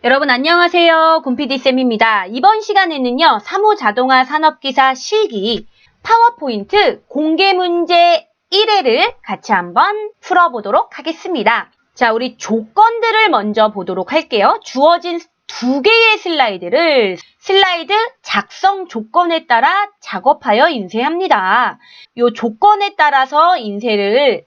여러분 안녕하세요. 곰PD쌤입니다. 이번 시간에는요. 사무자동화 산업기사 실기 파워포인트 공개문제 1회를 같이 한번 풀어보도록 하겠습니다. 자, 우리 조건들을 먼저 보도록 할게요. 주어진 두 개의 슬라이드 작성 조건에 따라 작업하여 인쇄합니다. 이 조건에 따라서 인쇄를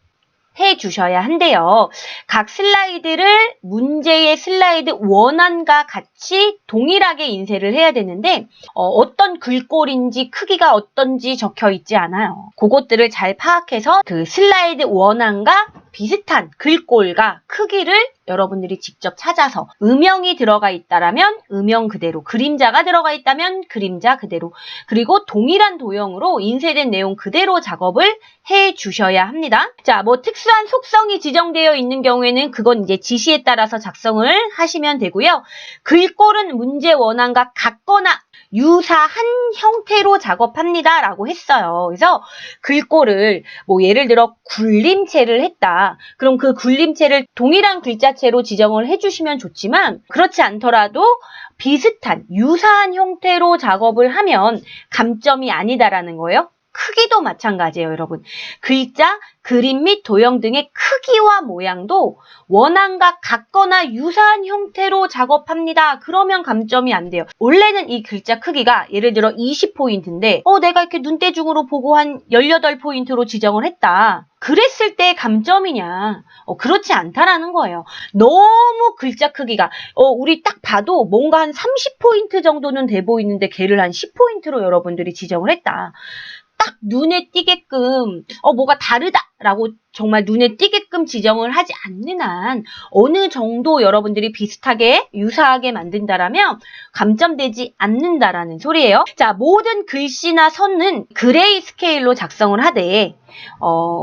해 주셔야 한대요. 각 슬라이드를 문제의 슬라이드 원안과 같이 동일하게 인쇄를 해야 되는데 어떤 글꼴인지 크기가 어떤지 적혀 있지 않아요. 그것들을 잘 파악해서 그 슬라이드 원안과 비슷한 글꼴과 크기를 여러분들이 직접 찾아서 음영이 들어가 있다라면 음영 그대로, 그림자가 들어가 있다면 그림자 그대로, 그리고 동일한 도형으로 인쇄된 내용 그대로 작업을 해 주셔야 합니다. 자, 뭐 특수한 속성이 지정되어 있는 경우에는 그건 이제 지시에 따라서 작성을 하시면 되고요. 글꼴은 문제 원안과 같거나 유사한 형태로 작업합니다 라고 했어요. 그래서 글꼴을 뭐 예를 들어 굴림체를 했다. 그럼 그 굴림체를 동일한 글자체로 지정을 해주시면 좋지만 그렇지 않더라도 비슷한 유사한 형태로 작업을 하면 감점이 아니다라는 거예요. 크기도 마찬가지예요, 여러분. 글자, 그림 및 도형 등의 크기와 모양도 원안과 같거나 유사한 형태로 작업합니다. 그러면 감점이 안 돼요. 원래는 이 글자 크기가 예를 들어 20포인트인데 내가 이렇게 눈대중으로 보고 한 18포인트로 지정을 했다. 그랬을 때 감점이냐? 그렇지 않다라는 거예요. 너무 글자 크기가 우리 딱 봐도 뭔가 한 30포인트 정도는 돼 보이는데 걔를 한 10포인트로 여러분들이 지정을 했다. 딱 눈에 띄게끔 뭐가 다르다라고 정말 눈에 띄게끔 지정을 하지 않는 한 어느 정도 여러분들이 비슷하게 유사하게 만든다라면 감점되지 않는다라는 소리예요. 자, 모든 글씨나 선은 그레이 스케일로 작성을 하되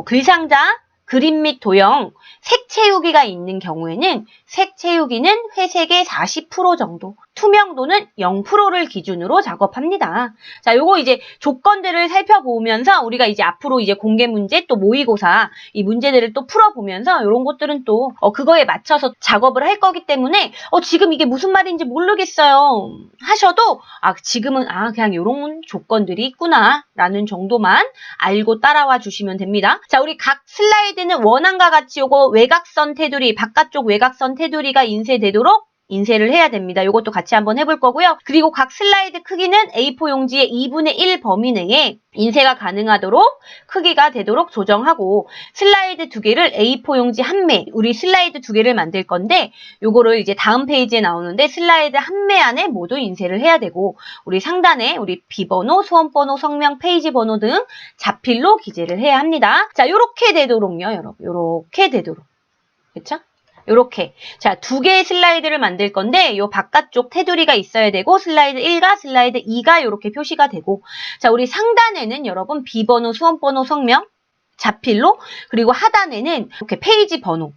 글상자, 그림 및 도형, 색 채우기가 있는 경우에는 색 채우기는 회색의 40% 정도, 투명도는 0%를 기준으로 작업합니다. 자, 요거 이제 조건들을 살펴보면서 우리가 이제 앞으로 이제 공개 문제 또 모의고사 이 문제들을 또 풀어보면서 이런 것들은 또 그거에 맞춰서 작업을 할 거기 때문에 지금 이게 무슨 말인지 모르겠어요 하셔도 지금은 그냥 이런 조건들이 있구나 라는 정도만 알고 따라와 주시면 됩니다. 자, 우리 각 슬라이드는 원안과 같이 요거 외곽선 테두리, 바깥쪽 외곽선 테두리가 인쇄되도록 인쇄를 해야 됩니다. 이것도 같이 한번 해볼 거고요. 그리고 각 슬라이드 크기는 A4 용지의 2분의 1 범위 내에 인쇄가 가능하도록 크기가 되도록 조정하고 슬라이드 두 개를 A4 용지 한 매, 우리 슬라이드 두 개를 만들 건데 요거를 이제 다음 페이지에 나오는데 슬라이드 한 매 안에 모두 인쇄를 해야 되고 우리 상단에 우리 비번호, 수험번호, 성명, 페이지 번호 등 자필로 기재를 해야 합니다. 자, 요렇게 되도록요, 여러분. 요렇게 되도록. 그쵸? 요렇게. 자, 두 개의 슬라이드를 만들 건데 요 바깥쪽 테두리가 있어야 되고 슬라이드 1과 슬라이드 2가 요렇게 표시가 되고 자, 우리 상단에는 여러분 비번호, 수험번호, 성명 자필로 그리고 하단에는 이렇게 페이지 번호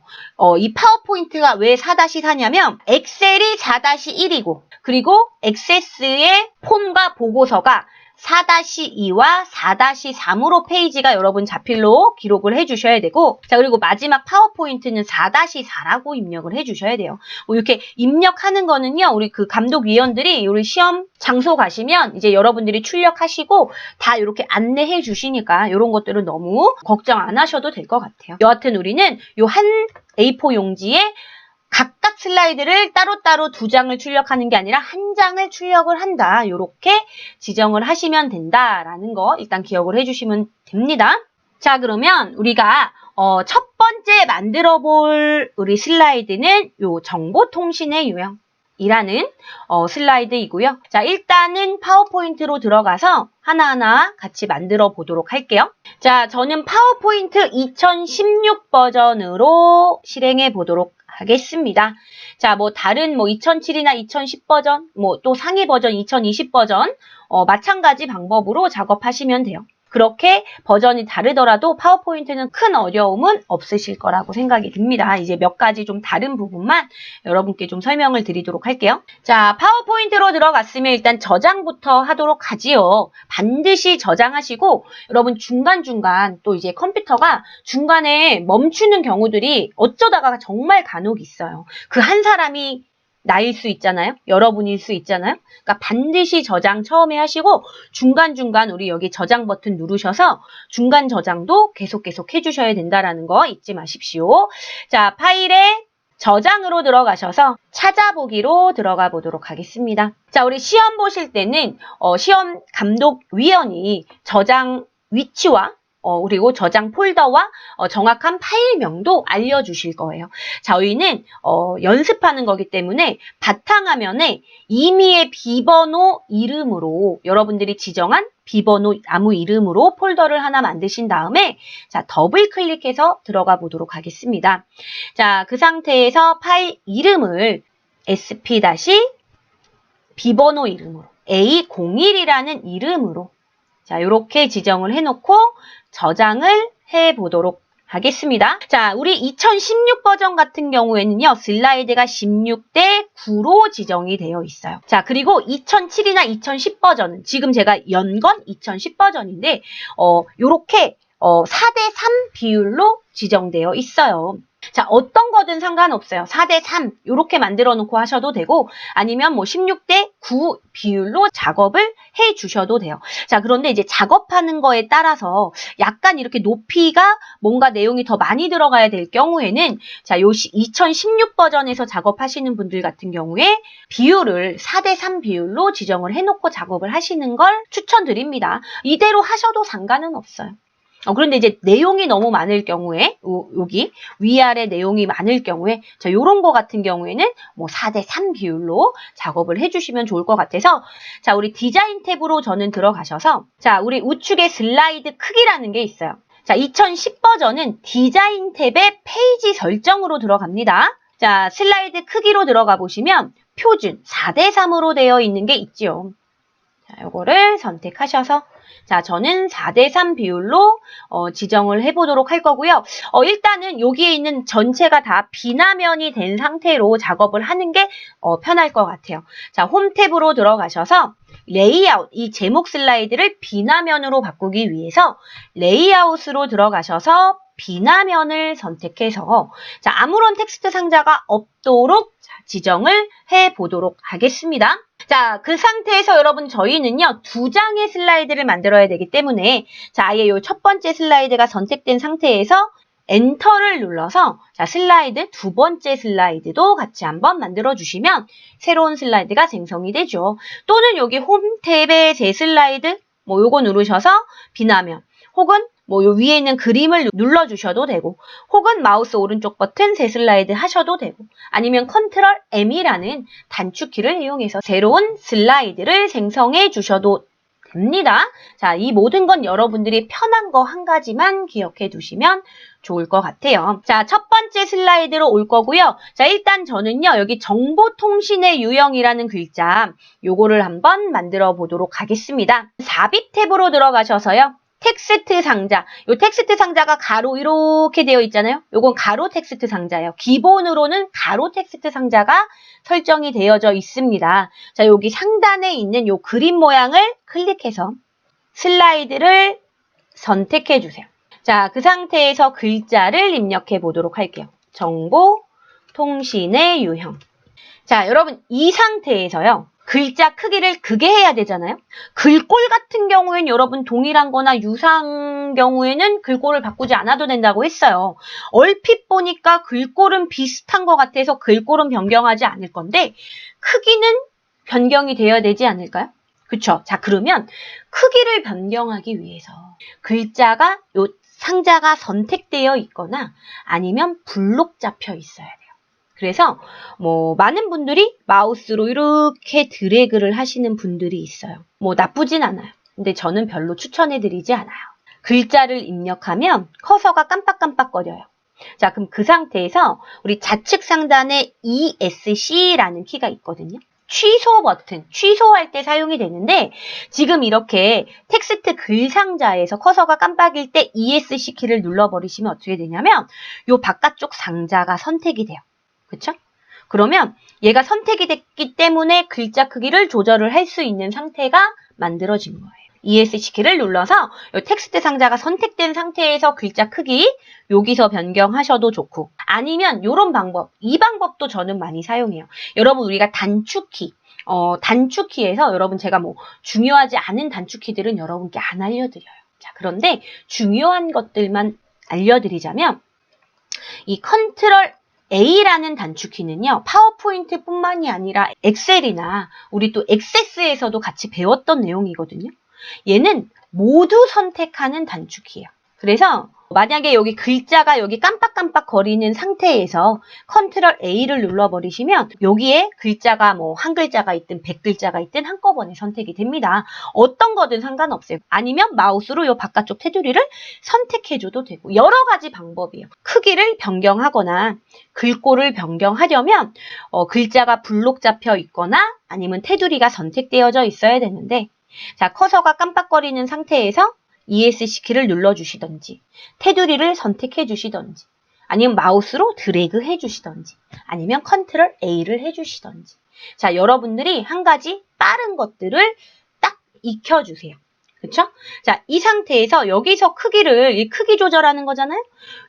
이 파워포인트가 왜 4-4냐면 엑셀이 4-1이고 그리고 액세스의 폼과 보고서가 4-2와 4-3으로 페이지가 여러분 자필로 기록을 해주셔야 되고 자, 그리고 마지막 파워포인트는 4-4라고 입력을 해주셔야 돼요. 이렇게 입력하는 거는요, 우리 그 감독위원들이 우리 시험 장소 가시면 이제 여러분들이 출력하시고 다 이렇게 안내해 주시니까 이런 것들은 너무 걱정 안 하셔도 될 것 같아요. 여하튼 우리는 요 한 A4 용지에 각각 슬라이드를 따로따로 두 장을 출력하는 게 아니라 한 장을 출력을 한다. 이렇게 지정을 하시면 된다라는 거 일단 기억을 해주시면 됩니다. 자, 그러면 우리가 첫 번째 만들어 볼 우리 슬라이드는 요 정보통신의 유형이라는 슬라이드이고요. 자, 일단은 파워포인트로 들어가서 하나하나 같이 만들어 보도록 할게요. 자, 저는 파워포인트 2016 버전으로 실행해 보도록 하겠습니다. 자, 뭐 다른 2007이나 2010 버전, 또 상위 버전 2020 버전 마찬가지 방법으로 작업하시면 돼요. 그렇게 버전이 다르더라도 파워포인트는 큰 어려움은 없으실 거라고 생각이 듭니다. 이제 몇 가지 좀 다른 부분만 여러분께 좀 설명을 드리도록 할게요. 자, 파워포인트로 들어갔으면 일단 저장부터 하도록 하지요. 반드시 저장하시고 여러분 중간중간 또 이제 컴퓨터가 중간에 멈추는 경우들이 어쩌다가 정말 간혹 있어요. 그 한 사람이 나일 수 있잖아요. 여러분일 수 있잖아요. 그러니까 반드시 저장 처음에 하시고 중간중간 우리 여기 저장 버튼 누르셔서 중간 저장도 계속 해주셔야 된다라는 거 잊지 마십시오. 자, 파일에 저장으로 들어가셔서 찾아보기로 들어가 보도록 하겠습니다. 자, 우리 시험 보실 때는 시험 감독위원이 저장 위치와 그리고 저장 폴더와 정확한 파일명도 알려주실 거예요. 저희는 연습하는 거기 때문에 바탕화면에 임의의 비번호 이름으로 여러분들이 지정한 비번호 아무 이름으로 폴더를 하나 만드신 다음에 자 더블 클릭해서 들어가 보도록 하겠습니다. 자, 그 상태에서 파일 이름을 sp- 비번호 이름으로 A01이라는 이름으로 자, 이렇게 지정을 해놓고 저장을 해보도록 하겠습니다. 자, 우리 2016 버전 같은 경우에는요, 슬라이드가 16대 9로 지정이 되어 있어요. 자, 그리고 2007이나 2010 버전은 지금 제가 연 건 2010 버전인데, 요렇게 4대 3 비율로 지정되어 있어요. 자, 어떤 거든 상관없어요. 4대 3 이렇게 만들어 놓고 하셔도 되고 아니면 뭐 16대 9 비율로 작업을 해 주셔도 돼요. 자, 그런데 이제 작업하는 거에 따라서 약간 이렇게 높이가 뭔가 내용이 더 많이 들어가야 될 경우에는 자, 요 2016 버전에서 작업하시는 분들 같은 경우에 비율을 4대 3 비율로 지정을 해 놓고 작업을 하시는 걸 추천드립니다. 이대로 하셔도 상관은 없어요. 그런데 이제 내용이 너무 많을 경우에 여기 위아래 내용이 많을 경우에 자 요런 거 같은 경우에는 뭐 4대 3 비율로 작업을 해주시면 좋을 것 같아서 자 우리 디자인 탭으로 저는 들어가셔서 자 우리 우측에 슬라이드 크기라는 게 있어요. 자 2010 버전은 디자인 탭의 페이지 설정으로 들어갑니다. 자 슬라이드 크기로 들어가 보시면 표준 4대 3으로 되어 있는 게 있죠. 자 요거를 선택하셔서 자, 저는 4대 3 비율로 지정을 해보도록 할 거고요. 일단은 여기에 있는 전체가 다 비나면이 된 상태로 작업을 하는 게 편할 것 같아요. 자, 홈 탭으로 들어가셔서 레이아웃, 이 제목 슬라이드를 비나면으로 바꾸기 위해서 레이아웃으로 들어가셔서 비나면을 선택해서 자, 아무런 텍스트 상자가 없도록 지정을 해보도록 하겠습니다. 자, 그 상태에서 여러분 저희는요, 2장의 슬라이드를 만들어야 되기 때문에 자, 아예 요 첫 번째 슬라이드가 선택된 상태에서 엔터를 눌러서 자, 슬라이드 두 번째 슬라이드도 같이 한번 만들어 주시면 새로운 슬라이드가 생성이 되죠. 또는 여기 홈 탭에 제 슬라이드 뭐 요거 누르셔서 비나면 혹은 뭐 요 위에 있는 그림을 눌러주셔도 되고 혹은 마우스 오른쪽 버튼 새 슬라이드 하셔도 되고 아니면 컨트롤 M이라는 단축키를 이용해서 새로운 슬라이드를 생성해 주셔도 됩니다. 자, 이 모든 건 여러분들이 편한 거 한 가지만 기억해 두시면 좋을 것 같아요. 자, 첫 번째 슬라이드로 올 거고요. 자, 일단 저는요, 여기 정보통신의 유형이라는 글자, 요거를 한번 만들어 보도록 하겠습니다. 삽입 탭으로 들어가셔서요. 텍스트 상자, 요 텍스트 상자가 가로 이렇게 되어 있잖아요. 요건 가로 텍스트 상자예요. 기본으로는 가로 텍스트 상자가 설정이 되어져 있습니다. 자, 여기 상단에 있는 요 그림 모양을 클릭해서 슬라이드를 선택해 주세요. 자, 그 상태에서 글자를 입력해 보도록 할게요. 정보, 통신의 유형. 자, 여러분 이 상태에서요. 글자 크기를 크게 해야 되잖아요. 글꼴 같은 경우에는 여러분 동일한 거나 유사한 경우에는 글꼴을 바꾸지 않아도 된다고 했어요. 얼핏 보니까 글꼴은 비슷한 것 같아서 글꼴은 변경하지 않을 건데 크기는 변경이 되어야 되지 않을까요? 그쵸? 자, 그러면 크기를 변경하기 위해서 글자가 요 상자가 선택되어 있거나 아니면 블록 잡혀 있어야 돼요. 그래서 뭐 많은 분들이 마우스로 이렇게 드래그를 하시는 분들이 있어요. 뭐 나쁘진 않아요. 근데 저는 별로 추천해드리지 않아요. 글자를 입력하면 커서가 깜빡깜빡거려요. 자, 그럼 그 상태에서 우리 좌측 상단에 ESC라는 키가 있거든요. 취소 버튼, 취소할 때 사용이 되는데 지금 이렇게 텍스트 글 상자에서 커서가 깜빡일 때 ESC 키를 눌러버리시면 어떻게 되냐면 요 바깥쪽 상자가 선택이 돼요. 그쵸? 그러면 얘가 선택이 됐기 때문에 글자 크기를 조절을 할 수 있는 상태가 만들어진 거예요. ESC 키를 눌러서 이 텍스트 상자가 선택된 상태에서 글자 크기 여기서 변경하셔도 좋고 아니면 이런 방법, 이 방법도 저는 많이 사용해요. 여러분 우리가 단축키, 단축키에서 여러분 제가 뭐 중요하지 않은 단축키들은 여러분께 안 알려드려요. 자, 그런데 중요한 것들만 알려드리자면 이 컨트롤 A라는 단축키는요, 파워포인트뿐만이 아니라 엑셀이나 우리 또 액세스에서도 같이 배웠던 내용이거든요. 얘는 모두 선택하는 단축키예요. 그래서 만약에 여기 글자가 여기 깜빡깜빡 거리는 상태에서 컨트롤 A를 눌러버리시면 여기에 글자가 뭐 한 글자가 있든 100글자가 있든 한꺼번에 선택이 됩니다. 어떤 거든 상관없어요. 아니면 마우스로 이 바깥쪽 테두리를 선택해줘도 되고 여러 가지 방법이에요. 크기를 변경하거나 글꼴을 변경하려면 글자가 블록 잡혀 있거나 아니면 테두리가 선택되어져 있어야 되는데 자, 커서가 깜빡거리는 상태에서 ESC 키를 눌러주시던지 테두리를 선택해 주시던지 아니면 마우스로 드래그 해 주시던지 아니면 컨트롤 A를 해 주시던지 자, 여러분들이 한 가지 빠른 것들을 딱 익혀주세요. 그쵸? 자, 이 상태에서 여기서 크기를 이 크기 조절하는 거잖아요.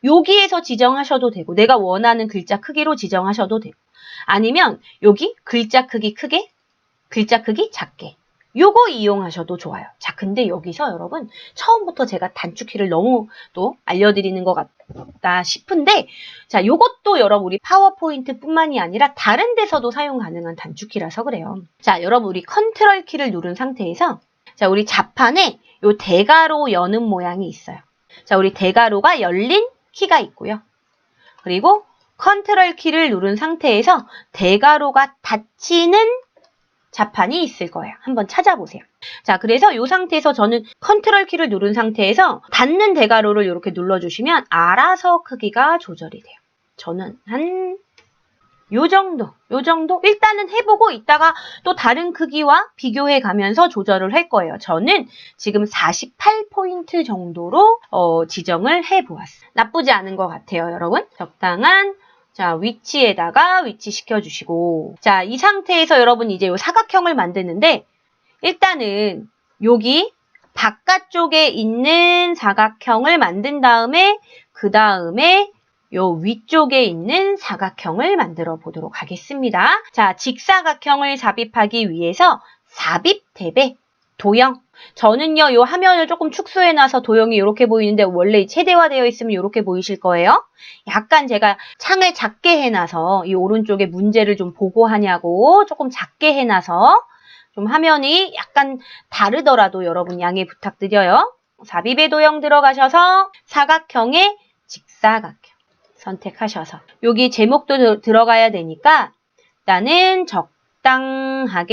여기에서 지정하셔도 되고 내가 원하는 글자 크기로 지정하셔도 되고 아니면 여기 글자 크기 크게 글자 크기 작게 요거 이용하셔도 좋아요. 자, 근데 여기서 여러분 처음부터 제가 단축키를 너무 또 알려드리는 것 같다 싶은데 자, 요것도 여러분 우리 파워포인트 뿐만이 아니라 다른 데서도 사용 가능한 단축키라서 그래요. 자, 여러분 우리 컨트롤 키를 누른 상태에서 자, 우리 자판에 요 대가로 여는 모양이 있어요. 자, 우리 대가로가 열린 키가 있고요. 그리고 컨트롤 키를 누른 상태에서 대가로가 닫히는 자판이 있을 거예요. 한번 찾아보세요. 자, 그래서 이 상태에서 저는 컨트롤 키를 누른 상태에서 닫는 대가로를 이렇게 눌러주시면 알아서 크기가 조절이 돼요. 저는 한 요 정도 일단은 해보고 이따가 또 다른 크기와 비교해 가면서 조절을 할 거예요. 저는 지금 48포인트 정도로 지정을 해보았어요. 나쁘지 않은 것 같아요, 여러분. 적당한 자, 위치에다가 위치시켜 주시고 자, 이 상태에서 여러분 이제 요 사각형을 만드는데 일단은 여기 바깥쪽에 있는 사각형을 만든 다음에 그 다음에 요 위쪽에 있는 사각형을 만들어 보도록 하겠습니다. 자, 직사각형을 삽입하기 위해서 삽입 탭에 도형. 저는요, 요 화면을 조금 축소해놔서 도형이 이렇게 보이는데 원래 최대화되어 있으면 이렇게 보이실 거예요. 약간 제가 창을 작게 해놔서 이 오른쪽에 문제를 좀 보고 하냐고 조금 작게 해놔서 좀 화면이 약간 다르더라도 여러분 양해 부탁드려요. 삽입의 도형 들어가셔서 사각형의 직사각형 선택하셔서 여기 제목도 들어가야 되니까 일단은 적당하게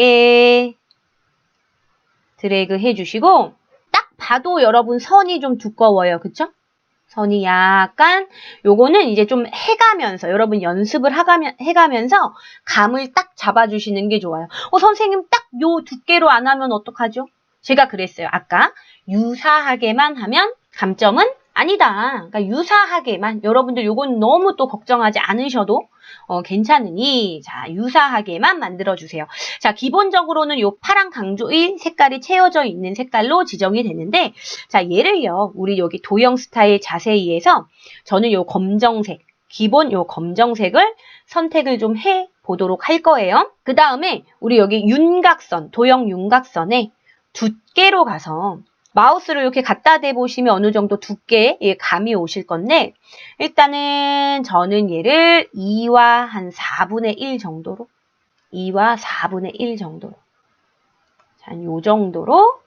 드래그 해주시고 딱 봐도 여러분 선이 좀 두꺼워요. 그쵸? 선이 약간 요거는 이제 좀 해가면서 여러분 연습을 해가면서 감을 딱 잡아주시는 게 좋아요. 선생님 딱 요 두께로 안 하면 어떡하죠? 제가 그랬어요. 아까 유사하게만 하면 감점은 아니다. 그러니까 유사하게만 여러분들 요건 너무 또 걱정하지 않으셔도 괜찮으니 자 유사하게만 만들어주세요. 자 기본적으로는 요 파랑 강조 1 색깔이 채워져 있는 색깔로 지정이 되는데 자 얘를요 우리 여기 도형 스타일 자세히에서 저는 요 검정색 기본 요 검정색을 선택을 좀 해 보도록 할 거예요. 그 다음에 우리 여기 윤곽선 도형 윤곽선에 두께로 가서 마우스를 이렇게 갖다 대보시면 어느 정도 두께의 감이 오실 건데 일단은 저는 얘를 2와 한 4분의 1 정도로 2와 4분의 1 정도로 자, 요 정도로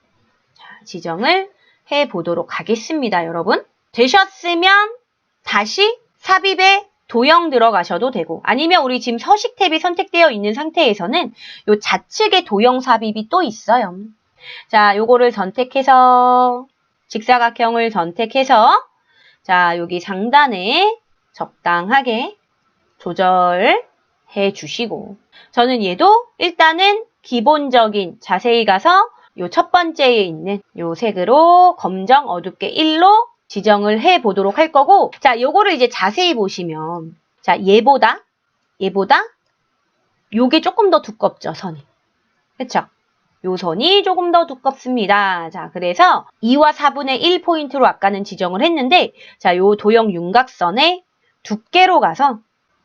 자, 지정을 해보도록 하겠습니다. 여러분 되셨으면 다시 삽입에 도형 들어가셔도 되고 아니면 우리 지금 서식 탭이 선택되어 있는 상태에서는 요 좌측에 도형 삽입이 또 있어요. 자, 요거를 선택해서 직사각형을 선택해서 자, 여기 상단에 적당하게 조절해 주시고 저는 얘도 일단은 기본적인 자세히 가서 요 첫 번째에 있는 요 색으로 검정 어둡게 1로 지정을 해 보도록 할 거고 자, 요거를 이제 자세히 보시면 자, 얘보다 요게 조금 더 두껍죠, 선이. 그쵸? 요 선이 조금 더 두껍습니다. 자, 그래서 2와 4분의 1포인트로 아까는 지정을 했는데, 자, 요 도형 윤곽선의 두께로 가서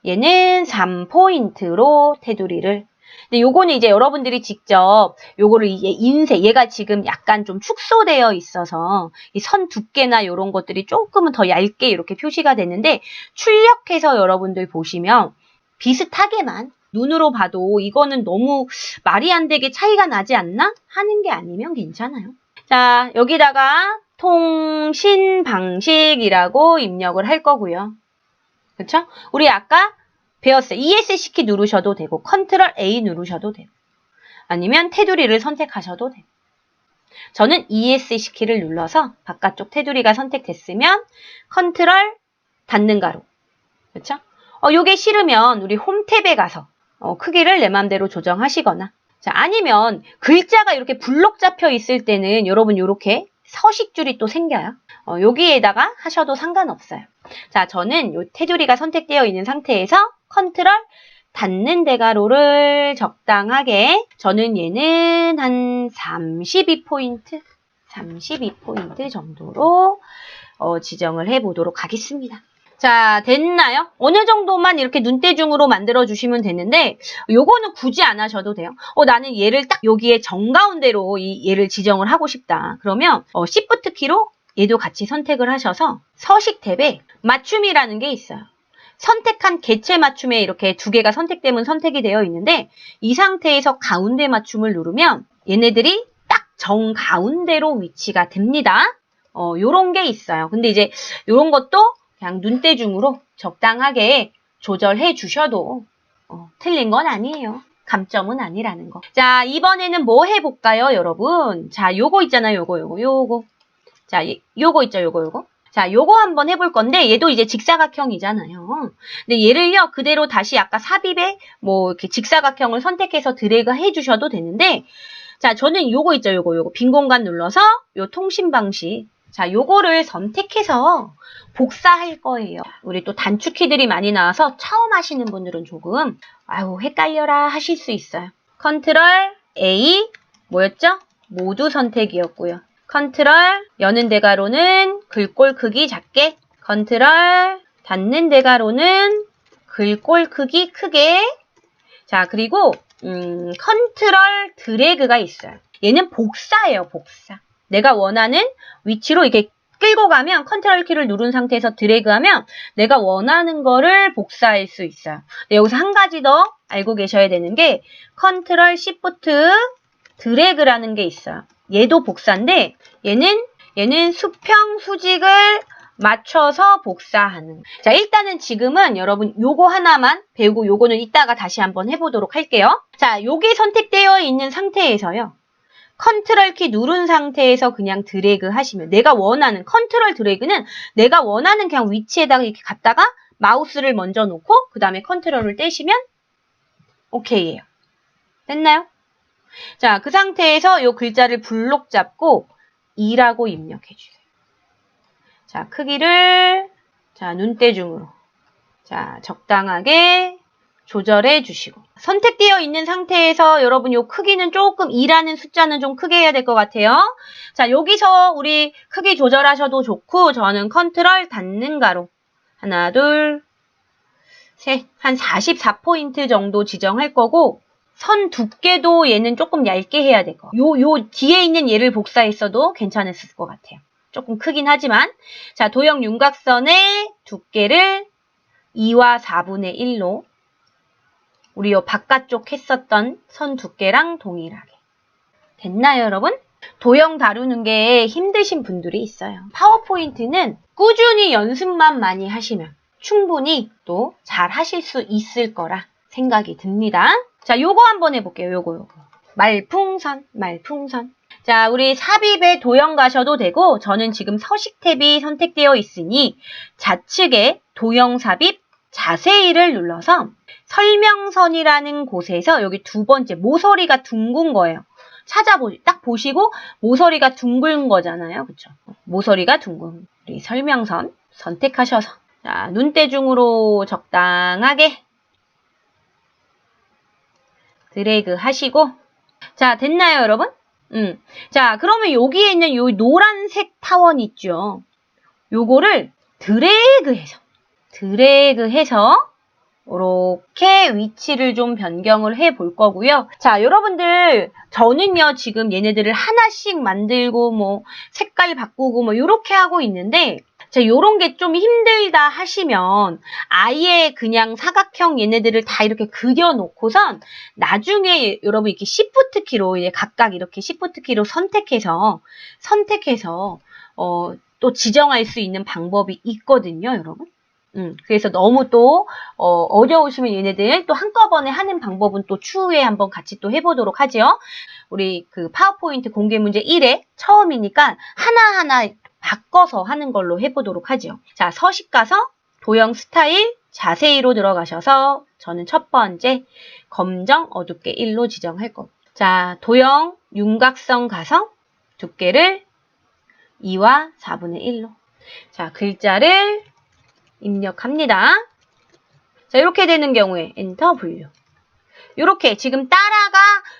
얘는 3포인트로 테두리를. 근데 요거는 이제 여러분들이 직접 요거를 이제 얘가 지금 약간 좀 축소되어 있어서 이 선 두께나 요런 것들이 조금은 더 얇게 이렇게 표시가 됐는데, 출력해서 여러분들 보시면 비슷하게만 눈으로 봐도 이거는 너무 말이 안 되게 차이가 나지 않나? 하는 게 아니면 괜찮아요. 자, 여기다가 통신 방식이라고 입력을 할 거고요. 그쵸? 우리 아까 배웠어요. ESC 키 누르셔도 되고 컨트롤 A 누르셔도 되고 아니면 테두리를 선택하셔도 돼요. 저는 ESC 키를 눌러서 바깥쪽 테두리가 선택됐으면 컨트롤 닫는 가로. 그쵸? 요게 싫으면 우리 홈 탭에 가서 크기를 내 맘대로 조정하시거나, 자, 아니면 글자가 이렇게 블록 잡혀 있을 때는 여러분 요렇게 서식줄이 또 생겨요. 여기에다가 하셔도 상관없어요. 자, 저는 요 테두리가 선택되어 있는 상태에서 컨트롤 닫는 대괄호를 적당하게, 저는 얘는 한 32포인트 정도로 지정을 해보도록 하겠습니다. 자, 됐나요? 어느 정도만 이렇게 눈대중으로 만들어주시면 되는데, 요거는 굳이 안 하셔도 돼요. 나는 얘를 딱 여기에 정가운데로 얘를 지정을 하고 싶다. 그러면 Shift 키로 얘도 같이 선택을 하셔서 서식 탭에 맞춤이라는 게 있어요. 선택한 개체 맞춤에 이렇게 두 개가 선택되면 선택이 되어 있는데, 이 상태에서 가운데 맞춤을 누르면 얘네들이 딱 정가운데로 위치가 됩니다. 요런 게 있어요. 근데 이제 요런 것도 그냥 눈대중으로 적당하게 조절해 주셔도 틀린 건 아니에요. 감점은 아니라는 거. 자, 이번에는 뭐 해볼까요, 여러분? 자, 요거 있잖아요. 요거. 자, 요거 있죠, 요거. 자, 요거 한번 해볼 건데, 얘도 이제 직사각형이잖아요. 근데 얘를요, 그대로 다시 아까 삽입에 뭐 이렇게 직사각형을 선택해서 드래그 해 주셔도 되는데, 자, 저는 요거 있죠, 요거. 빈 공간 눌러서 요 통신 방식. 자, 요거를 선택해서 복사할 거예요. 우리 또 단축키들이 많이 나와서 처음 하시는 분들은 조금 헷갈려라 하실 수 있어요. 컨트롤 A 뭐였죠? 모두 선택이었고요. 컨트롤 여는 대괄호는 글꼴 크기 작게, 컨트롤 닫는 대괄호는 글꼴 크기 크게. 자, 그리고 컨트롤 드래그가 있어요. 얘는 복사예요, 복사. 내가 원하는 위치로 이렇게 끌고 가면 컨트롤 키를 누른 상태에서 드래그하면 내가 원하는 거를 복사할 수 있어요. 여기서 한 가지 더 알고 계셔야 되는 게 컨트롤 시프트 드래그라는 게 있어요. 얘도 복사인데 얘는 수평 수직을 맞춰서 복사하는. 자, 일단은 지금은 여러분 요거 하나만 배우고 요거는 이따가 다시 한번 해보도록 할게요. 자, 요게 선택되어 있는 상태에서요. 컨트롤 키 누른 상태에서 그냥 드래그 하시면, 내가 원하는 컨트롤 드래그는 내가 원하는 그냥 위치에다가 이렇게 갖다가 마우스를 먼저 놓고 그 다음에 컨트롤을 떼시면 오케이예요. 됐나요? 자, 그 상태에서 요 글자를 블록 잡고 2라고 입력해 주세요. 자, 크기를 눈대중으로 적당하게 조절해 주시고, 선택되어 있는 상태에서 여러분 요 크기는 조금 2라는 숫자는 좀 크게 해야 될 것 같아요. 자, 여기서 우리 크기 조절하셔도 좋고, 저는 컨트롤 닫는 가로 하나, 둘, 셋, 한 44포인트 정도 지정할 거고, 선 두께도 얘는 조금 얇게 해야 될 거. 요 뒤에 있는 얘를 복사했어도 괜찮았을 것 같아요. 조금 크긴 하지만. 자, 도형 윤곽선의 두께를 2와 4분의 1로 우리 요 바깥쪽 했었던 선 두께랑 동일하게. 됐나요, 여러분? 도형 다루는 게 힘드신 분들이 있어요. 파워포인트는 꾸준히 연습만 많이 하시면 충분히 또 잘 하실 수 있을 거라 생각이 듭니다. 자, 요거 한번 해볼게요. 요거. 말풍선. 자, 우리 삽입에 도형 가셔도 되고, 저는 지금 서식 탭이 선택되어 있으니 좌측에 도형 삽입 자세히를 눌러서 설명선이라는 곳에서 여기 두 번째 모서리가 둥근 거예요. 딱 보시고 모서리가 둥근 거잖아요. 그쵸? 모서리가 둥근 우리 설명선 선택하셔서, 자, 눈대중으로 적당하게 드래그 하시고, 자, 됐나요, 여러분? 자, 그러면 여기에 있는 요 노란색 타원 있죠? 요거를 드래그해서 이렇게 위치를 좀 변경을 해 볼 거고요. 자, 여러분들 저는요 지금 얘네들을 하나씩 만들고 뭐 색깔 바꾸고 뭐 이렇게 하고 있는데 자, 요런 게 좀 힘들다 하시면 아예 그냥 사각형 얘네들을 다 이렇게 그려놓고선 나중에 여러분 이렇게 Shift 키로 각각 이렇게 Shift 키로 선택해서 또 지정할 수 있는 방법이 있거든요, 여러분. 그래서 너무 또 어려우시면 얘네들 또 한꺼번에 하는 방법은 또 추후에 한번 같이 또 해보도록 하죠. 우리 그 파워포인트 공개 문제 1회 처음이니까 하나하나 바꿔서 하는 걸로 해보도록 하죠. 자, 서식 가서 도형 스타일 자세히로 들어가셔서 저는 첫 번째 검정 어둡게 1로 지정할 겁니다. 자, 도형 윤곽선 가서 두께를 2와 4분의 1로. 자, 글자를 입력합니다. 자, 이렇게 되는 경우에 엔터 분류. 이렇게 지금 따라가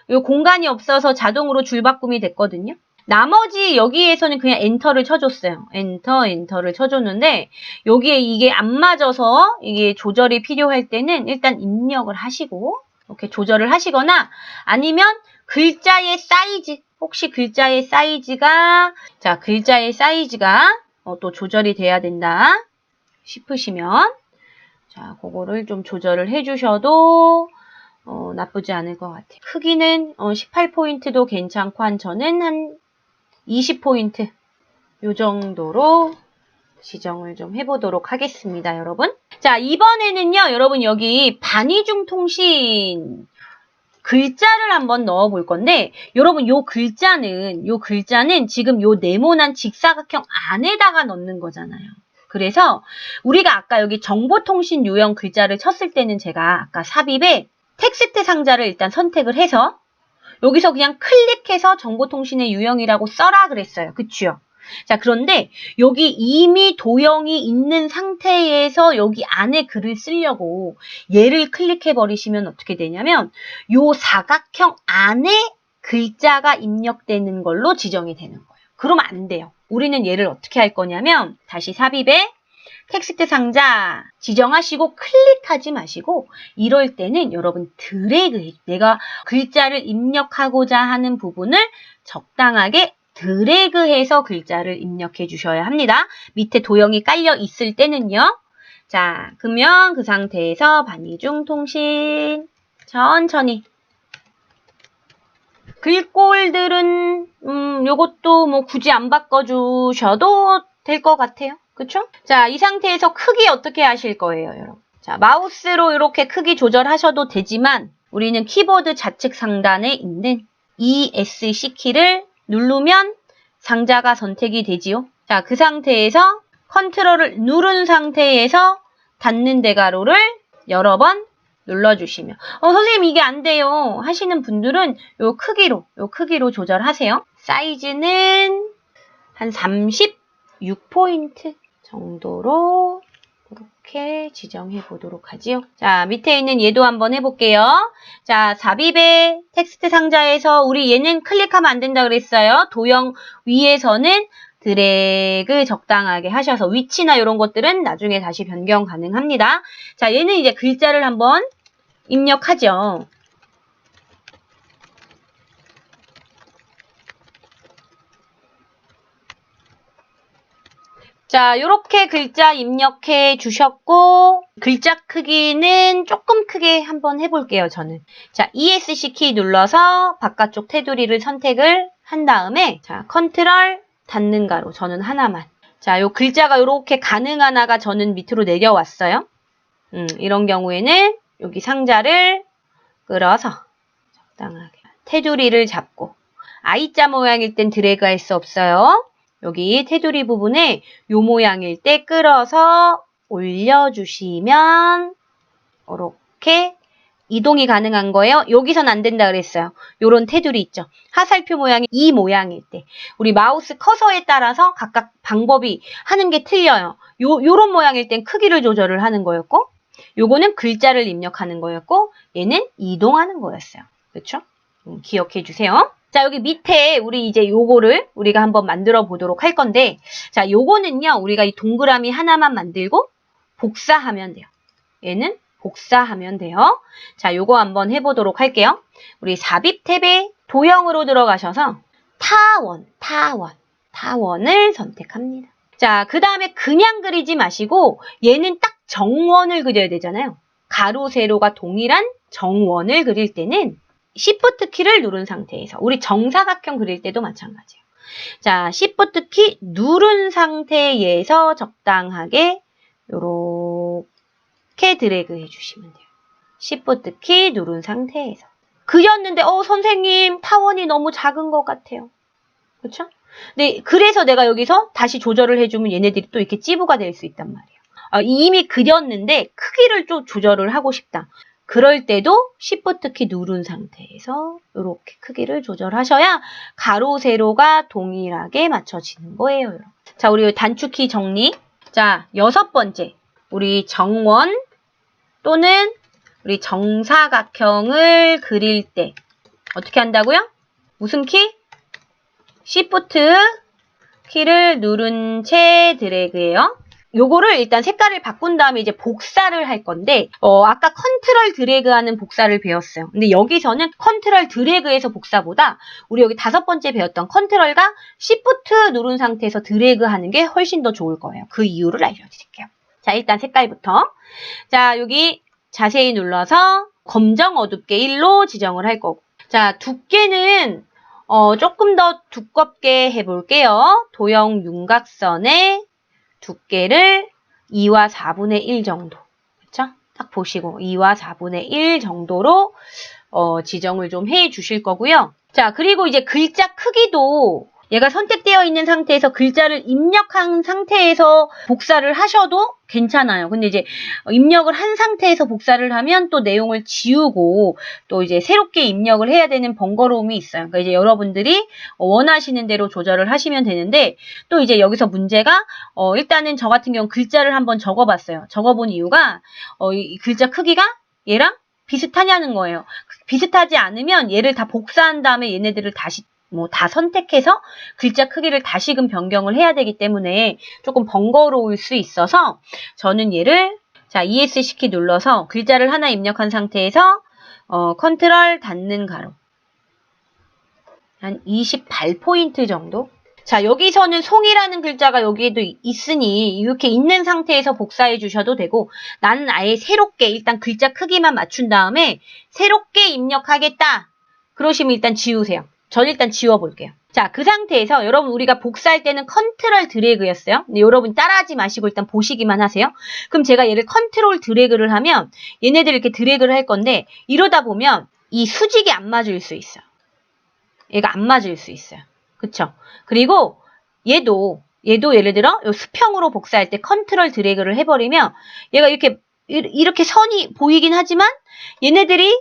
요 공간이 없어서 자동으로 줄바꿈이 됐거든요. 나머지 여기에서는 그냥 엔터를 쳐줬어요. 엔터를 쳐줬는데 여기에 이게 안 맞아서 이게 조절이 필요할 때는 일단 입력을 하시고 이렇게 조절을 하시거나 아니면 글자의 사이즈 혹시 글자의 사이즈가 또 조절이 돼야 된다 싶으시면 자, 그거를 좀 조절을 해주셔도 나쁘지 않을 것 같아요. 크기는 18포인트도 괜찮고 저는 한 20포인트 요 정도로 지정을 좀 해보도록 하겠습니다, 여러분. 자, 이번에는요, 여러분 여기 반이중통신 글자를 한번 넣어 볼 건데 여러분 요 글자는 지금 요 네모난 직사각형 안에다가 넣는 거잖아요. 그래서 우리가 아까 여기 정보통신 유형 글자를 쳤을 때는 제가 아까 삽입에 텍스트 상자를 일단 선택을 해서 여기서 그냥 클릭해서 정보통신의 유형이라고 써라 그랬어요. 그쵸? 자, 그런데 여기 이미 도형이 있는 상태에서 여기 안에 글을 쓰려고 얘를 클릭해 버리시면 어떻게 되냐면 요 사각형 안에 글자가 입력되는 걸로 지정이 되는 거예요. 그러면 안 돼요. 우리는 얘를 어떻게 할 거냐면 다시 삽입에 텍스트 상자 지정하시고 클릭하지 마시고 이럴 때는 여러분 드래그 내가 글자를 입력하고자 하는 부분을 적당하게 드래그해서 글자를 입력해 주셔야 합니다. 밑에 도형이 깔려 있을 때는요. 자, 그러면 그 상태에서 반이중통신 천천히 글꼴들은 요것도 뭐 굳이 안 바꿔주셔도 될 것 같아요. 그쵸? 자, 이 상태에서 크기 어떻게 하실 거예요, 여러분? 자, 마우스로 이렇게 크기 조절하셔도 되지만 우리는 키보드 좌측 상단에 있는 ESC 키를 누르면 상자가 선택이 되지요. 자, 그 상태에서 컨트롤을 누른 상태에서 닫는 대괄호를 여러 번 눌러주시면 선생님 이게 안 돼요 하시는 분들은 요 크기로 조절하세요. 사이즈는 한 36포인트 정도로 이렇게 지정해 보도록 하지요. 자, 밑에 있는 얘도 한번 해볼게요. 자, 삽입의 텍스트 상자에서 우리 얘는 클릭하면 안 된다 그랬어요. 도형 위에서는 드래그 적당하게 하셔서 위치나 이런 것들은 나중에 다시 변경 가능합니다. 자, 얘는 이제 글자를 한번 입력하죠. 자, 이렇게 글자 입력해 주셨고 글자 크기는 조금 크게 한번 해볼게요, 저는. 자, ESC 키 눌러서 바깥쪽 테두리를 선택을 한 다음에 자, 컨트롤 닫는 가로 저는 하나만. 자, 요 글자가 이렇게 가능한 하가 저는 밑으로 내려왔어요. 이런 경우에는 여기 상자를 끌어서 적당하게 테두리를 잡고 I자 모양일 땐 드래그 할 수 없어요. 여기 테두리 부분에 요 모양일 때 끌어서 올려주시면 이렇게 이동이 가능한 거예요. 여기선 안 된다 그랬어요. 요런 테두리 있죠. 하살표 모양이 이 모양일 때 우리 마우스 커서에 따라서 각각 방법이 하는 게 틀려요. 요런 모양일 땐 크기를 조절을 하는 거였고 요거는 글자를 입력하는 거였고 얘는 이동하는 거였어요. 그렇죠? 기억해 주세요. 자, 여기 밑에 우리 이제 요거를 우리가 한번 만들어 보도록 할 건데, 자, 요거는요, 우리가 이 동그라미 하나만 만들고 복사하면 돼요. 얘는 복사하면 돼요. 자, 요거 한번 해보도록 할게요. 우리 삽입 탭에 도형으로 들어가셔서 타원을 선택합니다. 자, 그 다음에 그냥 그리지 마시고 얘는 딱 정원을 그려야 되잖아요. 가로, 세로가 동일한 정원을 그릴 때는 Shift 키를 누른 상태에서 우리 정사각형 그릴 때도 마찬가지예요. 자, Shift 키 누른 상태에서 적당하게 요렇게 드래그 해주시면 돼요. Shift 키 누른 상태에서. 그렸는데 선생님 타원이 너무 작은 것 같아요. 그렇죠? 네, 그래서 내가 여기서 다시 조절을 해주면 얘네들이 또 이렇게 찌부가 될 수 있단 말이에요. 이미 그렸는데 크기를 좀 조절을 하고 싶다. 그럴 때도 Shift 키 누른 상태에서 이렇게 크기를 조절하셔야 가로, 세로가 동일하게 맞춰지는 거예요. 자, 우리 단축키 정리. 자, 6번째. 우리 정원 또는 우리 정사각형을 그릴 때 어떻게 한다고요? 무슨 키? Shift 키를 누른 채 드래그예요. 요거를 일단 색깔을 바꾼 다음에 이제 복사를 할 건데 아까 컨트롤 드래그하는 복사를 배웠어요. 근데 여기서는 컨트롤 드래그에서 복사보다 우리 여기 5번째 배웠던 컨트롤과 Shift 누른 상태에서 드래그하는 게 훨씬 더 좋을 거예요. 그 이유를 알려드릴게요. 자, 일단 색깔부터. 자, 여기 자세히 눌러서 검정 어둡게 1로 지정을 할 거고. 자, 두께는 조금 더 두껍게 해볼게요. 도형 윤곽선의 두께를 2와 4분의 1 정도. 그쵸? 딱 보시고 2와 4분의 1 정도로 지정을 좀 해 주실 거고요. 자, 그리고 이제 글자 크기도 얘가 선택되어 있는 상태에서 글자를 입력한 상태에서 복사를 하셔도 괜찮아요. 근데 이제 입력을 한 상태에서 복사를 하면 또 내용을 지우고 또 이제 새롭게 입력을 해야 되는 번거로움이 있어요. 그러니까 이제 여러분들이 원하시는 대로 조절을 하시면 되는데 또 이제 여기서 문제가 일단은 저 같은 경우 글자를 한번 적어봤어요. 적어본 이유가 이 글자 크기가 얘랑 비슷하냐는 거예요. 비슷하지 않으면 얘를 다 복사한 다음에 얘네들을 다시 다 선택해서 글자 크기를 다시금 변경을 해야 되기 때문에 조금 번거로울 수 있어서 저는 얘를 ESC 키 눌러서 글자를 하나 입력한 상태에서 컨트롤 닫는 가로 한 28포인트 정도. 자, 여기서는 송이라는 글자가 여기에도 있으니 이렇게 있는 상태에서 복사해 주셔도 되고 나는 아예 새롭게 일단 글자 크기만 맞춘 다음에 새롭게 입력하겠다. 그러시면 일단 지우세요. 전 일단 지워볼게요. 자, 그 상태에서 여러분 우리가 복사할 때는 컨트롤 드래그였어요. 근데 여러분 따라하지 마시고 일단 보시기만 하세요. 그럼 제가 얘를 컨트롤 드래그를 하면 얘네들 이렇게 드래그를 할 건데 이러다 보면 이 수직이 안 맞을 수 있어요. 얘가 안 맞을 수 있어요. 그쵸? 그리고 얘도 예를 들어 요 수평으로 복사할 때 컨트롤 드래그를 해버리면 얘가 이렇게 선이 보이긴 하지만 얘네들이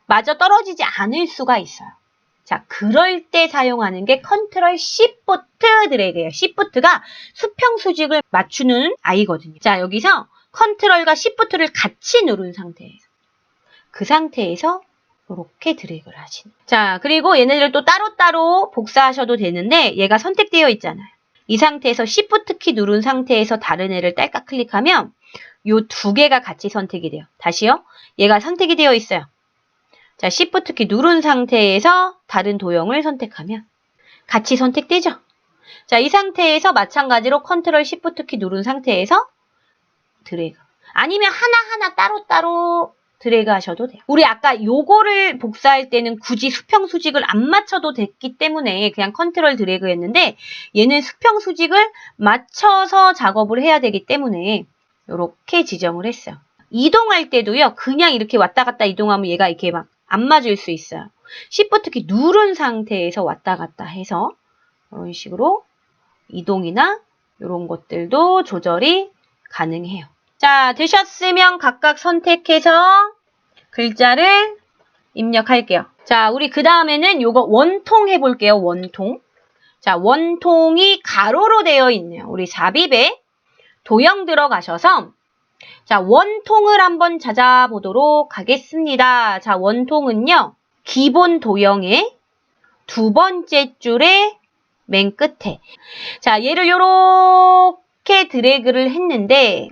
마저 떨어지지 않을 수가 있어요. 자, 그럴 때 사용하는 게 컨트롤 시프트 드래그예요. 시프트가 수평 수직을 맞추는 아이거든요. 자, 여기서 컨트롤과 시프트를 같이 누른 상태에서 그 상태에서 이렇게 드래그를 하시는. 자, 그리고 얘네들 또 따로따로 복사하셔도 되는데 얘가 선택되어 있잖아요. 이 상태에서 시프트 키 누른 상태에서 다른 애를 딸깍 클릭하면 요 두 개가 같이 선택이 돼요. 다시요. 얘가 선택이 되어 있어요. 자, Shift 키 누른 상태에서 다른 도형을 선택하면 같이 선택되죠? 자, 이 상태에서 마찬가지로 컨트롤 Shift 키 누른 상태에서 드래그. 아니면 하나하나 따로따로 드래그 하셔도 돼요. 우리 아까 요거를 복사할 때는 굳이 수평 수직을 안 맞춰도 됐기 때문에 그냥 컨트롤 드래그 했는데 얘는 수평 수직을 맞춰서 작업을 해야 되기 때문에 이렇게 지정을 했어요. 이동할 때도요. 그냥 이렇게 왔다 갔다 이동하면 얘가 이렇게 막 안 맞을 수 있어요. Shift 키 누른 상태에서 왔다 갔다 해서 이런 식으로 이동이나 이런 것들도 조절이 가능해요. 자, 되셨으면 각각 선택해서 글자를 입력할게요. 자, 우리 그 다음에는 요거 원통 해볼게요. 원통. 자, 원통이 가로로 되어 있네요. 우리 삽입에 도형 들어가셔서 자, 원통을 한번 찾아보도록 하겠습니다. 자, 원통은요. 기본 도형의 두 번째 줄의 맨 끝에. 자, 얘를 요렇게 드래그를 했는데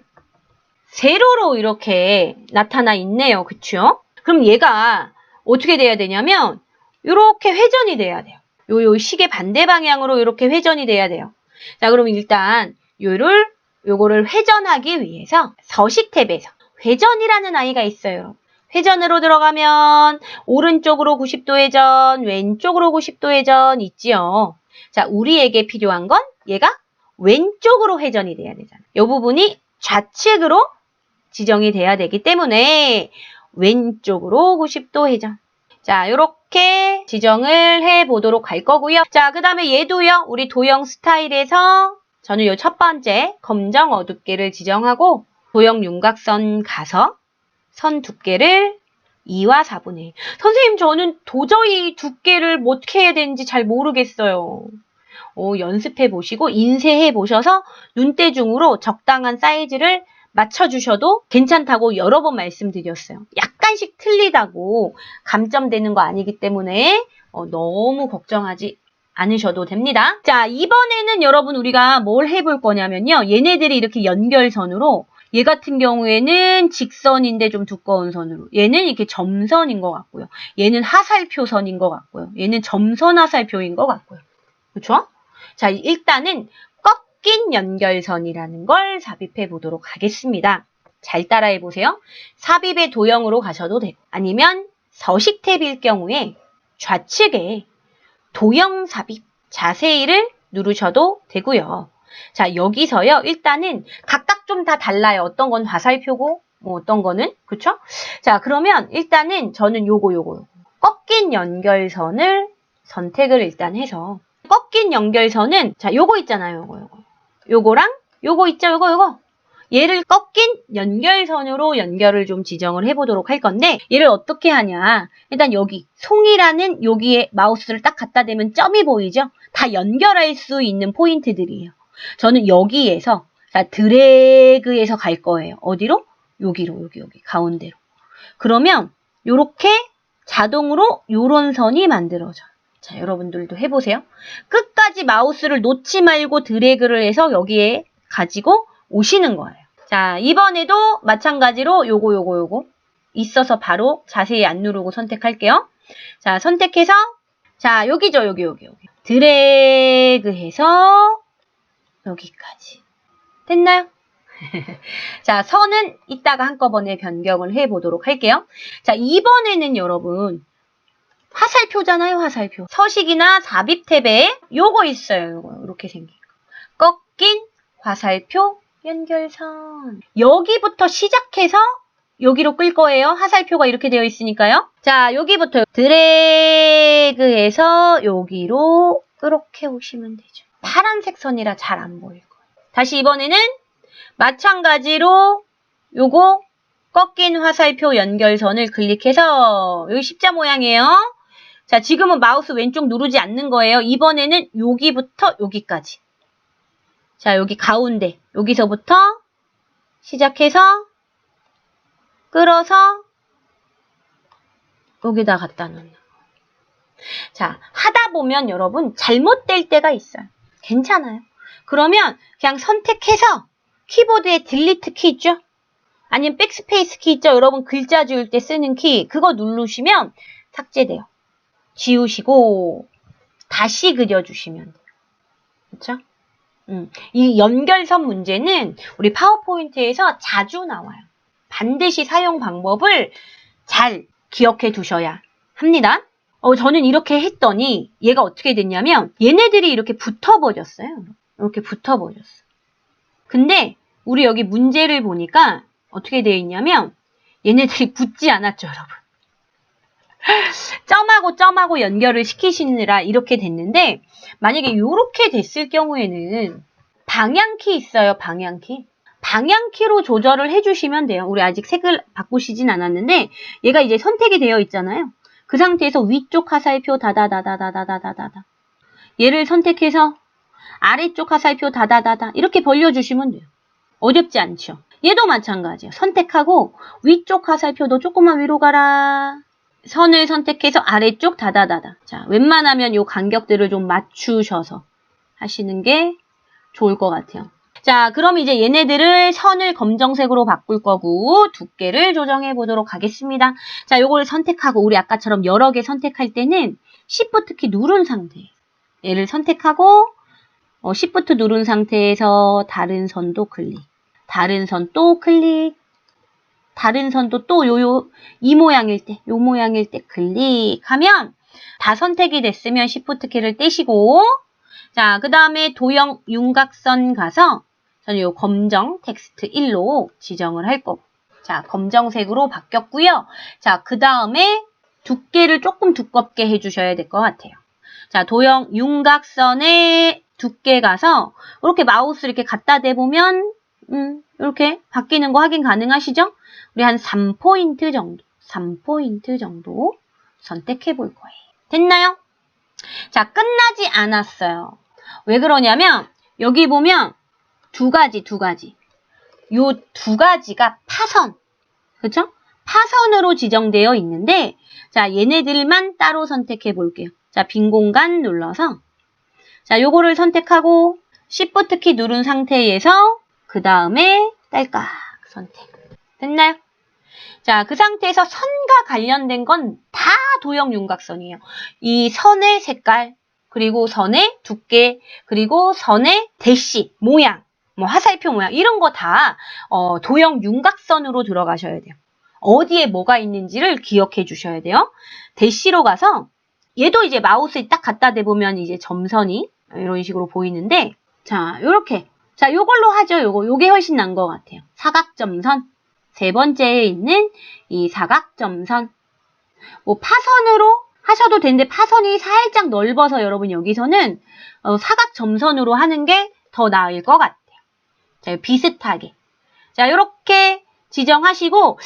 세로로 이렇게 나타나 있네요. 그쵸? 그럼 얘가 어떻게 돼야 되냐면 요렇게 회전이 돼야 돼요. 요 시계 반대 방향으로 이렇게 회전이 돼야 돼요. 자, 그럼 일단 요거를 회전하기 위해서 서식 탭에서 회전이라는 아이가 있어요. 회전으로 들어가면 오른쪽으로 90도 회전, 왼쪽으로 90도 회전 있지요. 자, 우리에게 필요한 건 얘가 왼쪽으로 회전이 돼야 되잖아요. 이 부분이 좌측으로 지정이 돼야 되기 때문에 왼쪽으로 90도 회전. 자, 요렇게 지정을 해보도록 할 거고요. 자, 그 다음에 얘도요. 우리 도형 스타일에서 저는 요 첫 번째 검정 어둡게를 지정하고 도형 윤곽선 가서 선 두께를 2와 4분의 1. 선생님, 저는 도저히 두께를 어떻게 해야 되는지 잘 모르겠어요. 연습해 보시고 인쇄해 보셔서 눈대중으로 적당한 사이즈를 맞춰주셔도 괜찮다고 여러 번 말씀드렸어요. 약간씩 틀리다고 감점되는 거 아니기 때문에 너무 걱정하지 않으셔도 됩니다. 자, 이번에는 여러분 우리가 뭘 해볼 거냐면요. 얘네들이 이렇게 연결선으로 얘 같은 경우에는 직선인데 좀 두꺼운 선으로 얘는 이렇게 점선인 것 같고요. 얘는 하살표선인 것 같고요. 얘는 점선 하살표인 것 같고요. 그렇죠? 자, 일단은 꺾인 연결선이라는 걸 삽입해 보도록 하겠습니다. 잘 따라해 보세요. 삽입의 도형으로 가셔도 되고 아니면 서식 탭일 경우에 좌측에 도형 삽입 자세히를 누르셔도 되고요. 자, 여기서요. 일단은 각각 좀 다 달라요. 어떤 건 화살표고 어떤 거는 그렇죠? 자, 그러면 일단은 저는 요거 꺾인 연결선을 선택을 일단 해서 꺾인 연결선은 자, 요거 있잖아요. 요거랑 요거 있죠? 요거. 얘를 꺾인 연결선으로 연결을 좀 지정을 해보도록 할 건데 얘를 어떻게 하냐. 일단 여기 송이라는 여기에 마우스를 딱 갖다 대면 점이 보이죠? 다 연결할 수 있는 포인트들이에요. 저는 여기에서 드래그해서 갈 거예요. 어디로? 여기 가운데로. 그러면 요렇게 자동으로 요런 선이 만들어져요. 자, 여러분들도 해보세요. 끝까지 마우스를 놓지 말고 드래그를 해서 여기에 가지고 오시는 거예요. 자, 이번에도 마찬가지로 요거 있어서 바로 자세히 안 누르고 선택할게요. 자, 선택해서 자, 여기죠. 여기. 드래그해서 여기까지. 됐나요? 자, 선은 이따가 한꺼번에 변경을 해보도록 할게요. 자, 이번에는 여러분 화살표잖아요, 화살표. 서식이나 삽입 탭에 요거 있어요. 요거 이렇게 생긴 거. 꺾인 화살표 연결선. 여기부터 시작해서 여기로 끌 거예요. 화살표가 이렇게 되어 있으니까요. 자, 여기부터 드래그해서 여기로 이렇게 오시면 되죠. 파란색 선이라 잘 안 보일 거예요. 다시 이번에는 마찬가지로 요거 꺾인 화살표 연결선을 클릭해서 여기 십자 모양이에요. 자, 지금은 마우스 왼쪽 누르지 않는 거예요. 이번에는 여기부터 여기까지. 자, 여기 가운데 여기서부터 시작해서 끌어서 여기다 갖다 놓는 거예요. 자, 하다 보면 여러분 잘못될 때가 있어요. 괜찮아요. 그러면 그냥 선택해서 키보드에 딜리트 키 있죠? 아니면 백스페이스 키 있죠? 여러분 글자 지울 때 쓰는 키 그거 누르시면 삭제돼요. 지우시고 다시 그려주시면 돼요. 그렇죠? 이 연결선 문제는 우리 파워포인트에서 자주 나와요. 반드시 사용 방법을 잘 기억해 두셔야 합니다. 저는 이렇게 했더니 얘가 어떻게 됐냐면 얘네들이 이렇게 붙어버렸어요. 이렇게 붙어버렸어. 근데 우리 여기 문제를 보니까 어떻게 되어 있냐면 얘네들이 붙지 않았죠, 여러분. 점하고 연결을 시키시느라 이렇게 됐는데 만약에 이렇게 됐을 경우에는 방향키 있어요, 방향키. 방향키로 조절을 해주시면 돼요. 우리 아직 색을 바꾸시진 않았는데 얘가 이제 선택이 되어 있잖아요. 그 상태에서 위쪽 화살표 다다다다다다다다다 얘를 선택해서 아래쪽 화살표 다다다다 이렇게 벌려주시면 돼요. 어렵지 않죠? 얘도 마찬가지예요. 선택하고 위쪽 화살표도 조금만 위로 가라. 선을 선택해서 아래쪽 다다다다. 자, 웬만하면 요 간격들을 좀 맞추셔서 하시는 게 좋을 것 같아요. 자, 그럼 이제 얘네들을 선을 검정색으로 바꿀 거고 두께를 조정해 보도록 하겠습니다. 자, 요걸 선택하고 우리 아까처럼 여러 개 선택할 때는 Shift 키 누른 상태. 얘를 선택하고 Shift 누른 상태에서 다른 선도 클릭. 다른 선 또 클릭. 다른 선도 또 이 모양일 때, 요 모양일 때 클릭하면 다 선택이 됐으면 Shift 키를 떼시고 자, 그 다음에 도형 윤곽선 가서 저는 요 검정 텍스트 1로 지정을 할 거고 자, 검정색으로 바뀌었고요. 자, 그 다음에 두께를 조금 두껍게 해주셔야 될 것 같아요. 자, 도형 윤곽선의 두께 가서 이렇게 마우스 이렇게 갖다 대보면 이렇게 바뀌는 거 확인 가능하시죠? 우리 한 3포인트 정도 선택해 볼 거예요. 됐나요? 자, 끝나지 않았어요. 왜 그러냐면 여기 보면 두 가지. 요 두 가지가 파선. 그렇죠? 파선으로 지정되어 있는데 자, 얘네들만 따로 선택해 볼게요. 자, 빈 공간 눌러서 자, 요거를 선택하고 Shift 키 누른 상태에서 그 다음에 딸깍 선택. 됐나요? 자, 그 상태에서 선과 관련된 건 다 도형 윤곽선이에요. 이 선의 색깔, 그리고 선의 두께, 그리고 선의 대시, 모양, 뭐 화살표 모양 이런 거 다 도형 윤곽선으로 들어가셔야 돼요. 어디에 뭐가 있는지를 기억해 주셔야 돼요. 대시로 가서 얘도 이제 마우스에 딱 갖다 대보면 이제 점선이 이런 식으로 보이는데 자, 요렇게 자, 요걸로 하죠. 요게 훨씬 나은 것 같아요. 사각점선. 세 번째에 있는 이 사각점선. 뭐 파선으로 하셔도 되는데 파선이 살짝 넓어서 여러분 여기서는 사각점선으로 하는 게 더 나을 것 같아요. 자, 비슷하게. 자, 요렇게 지정하시고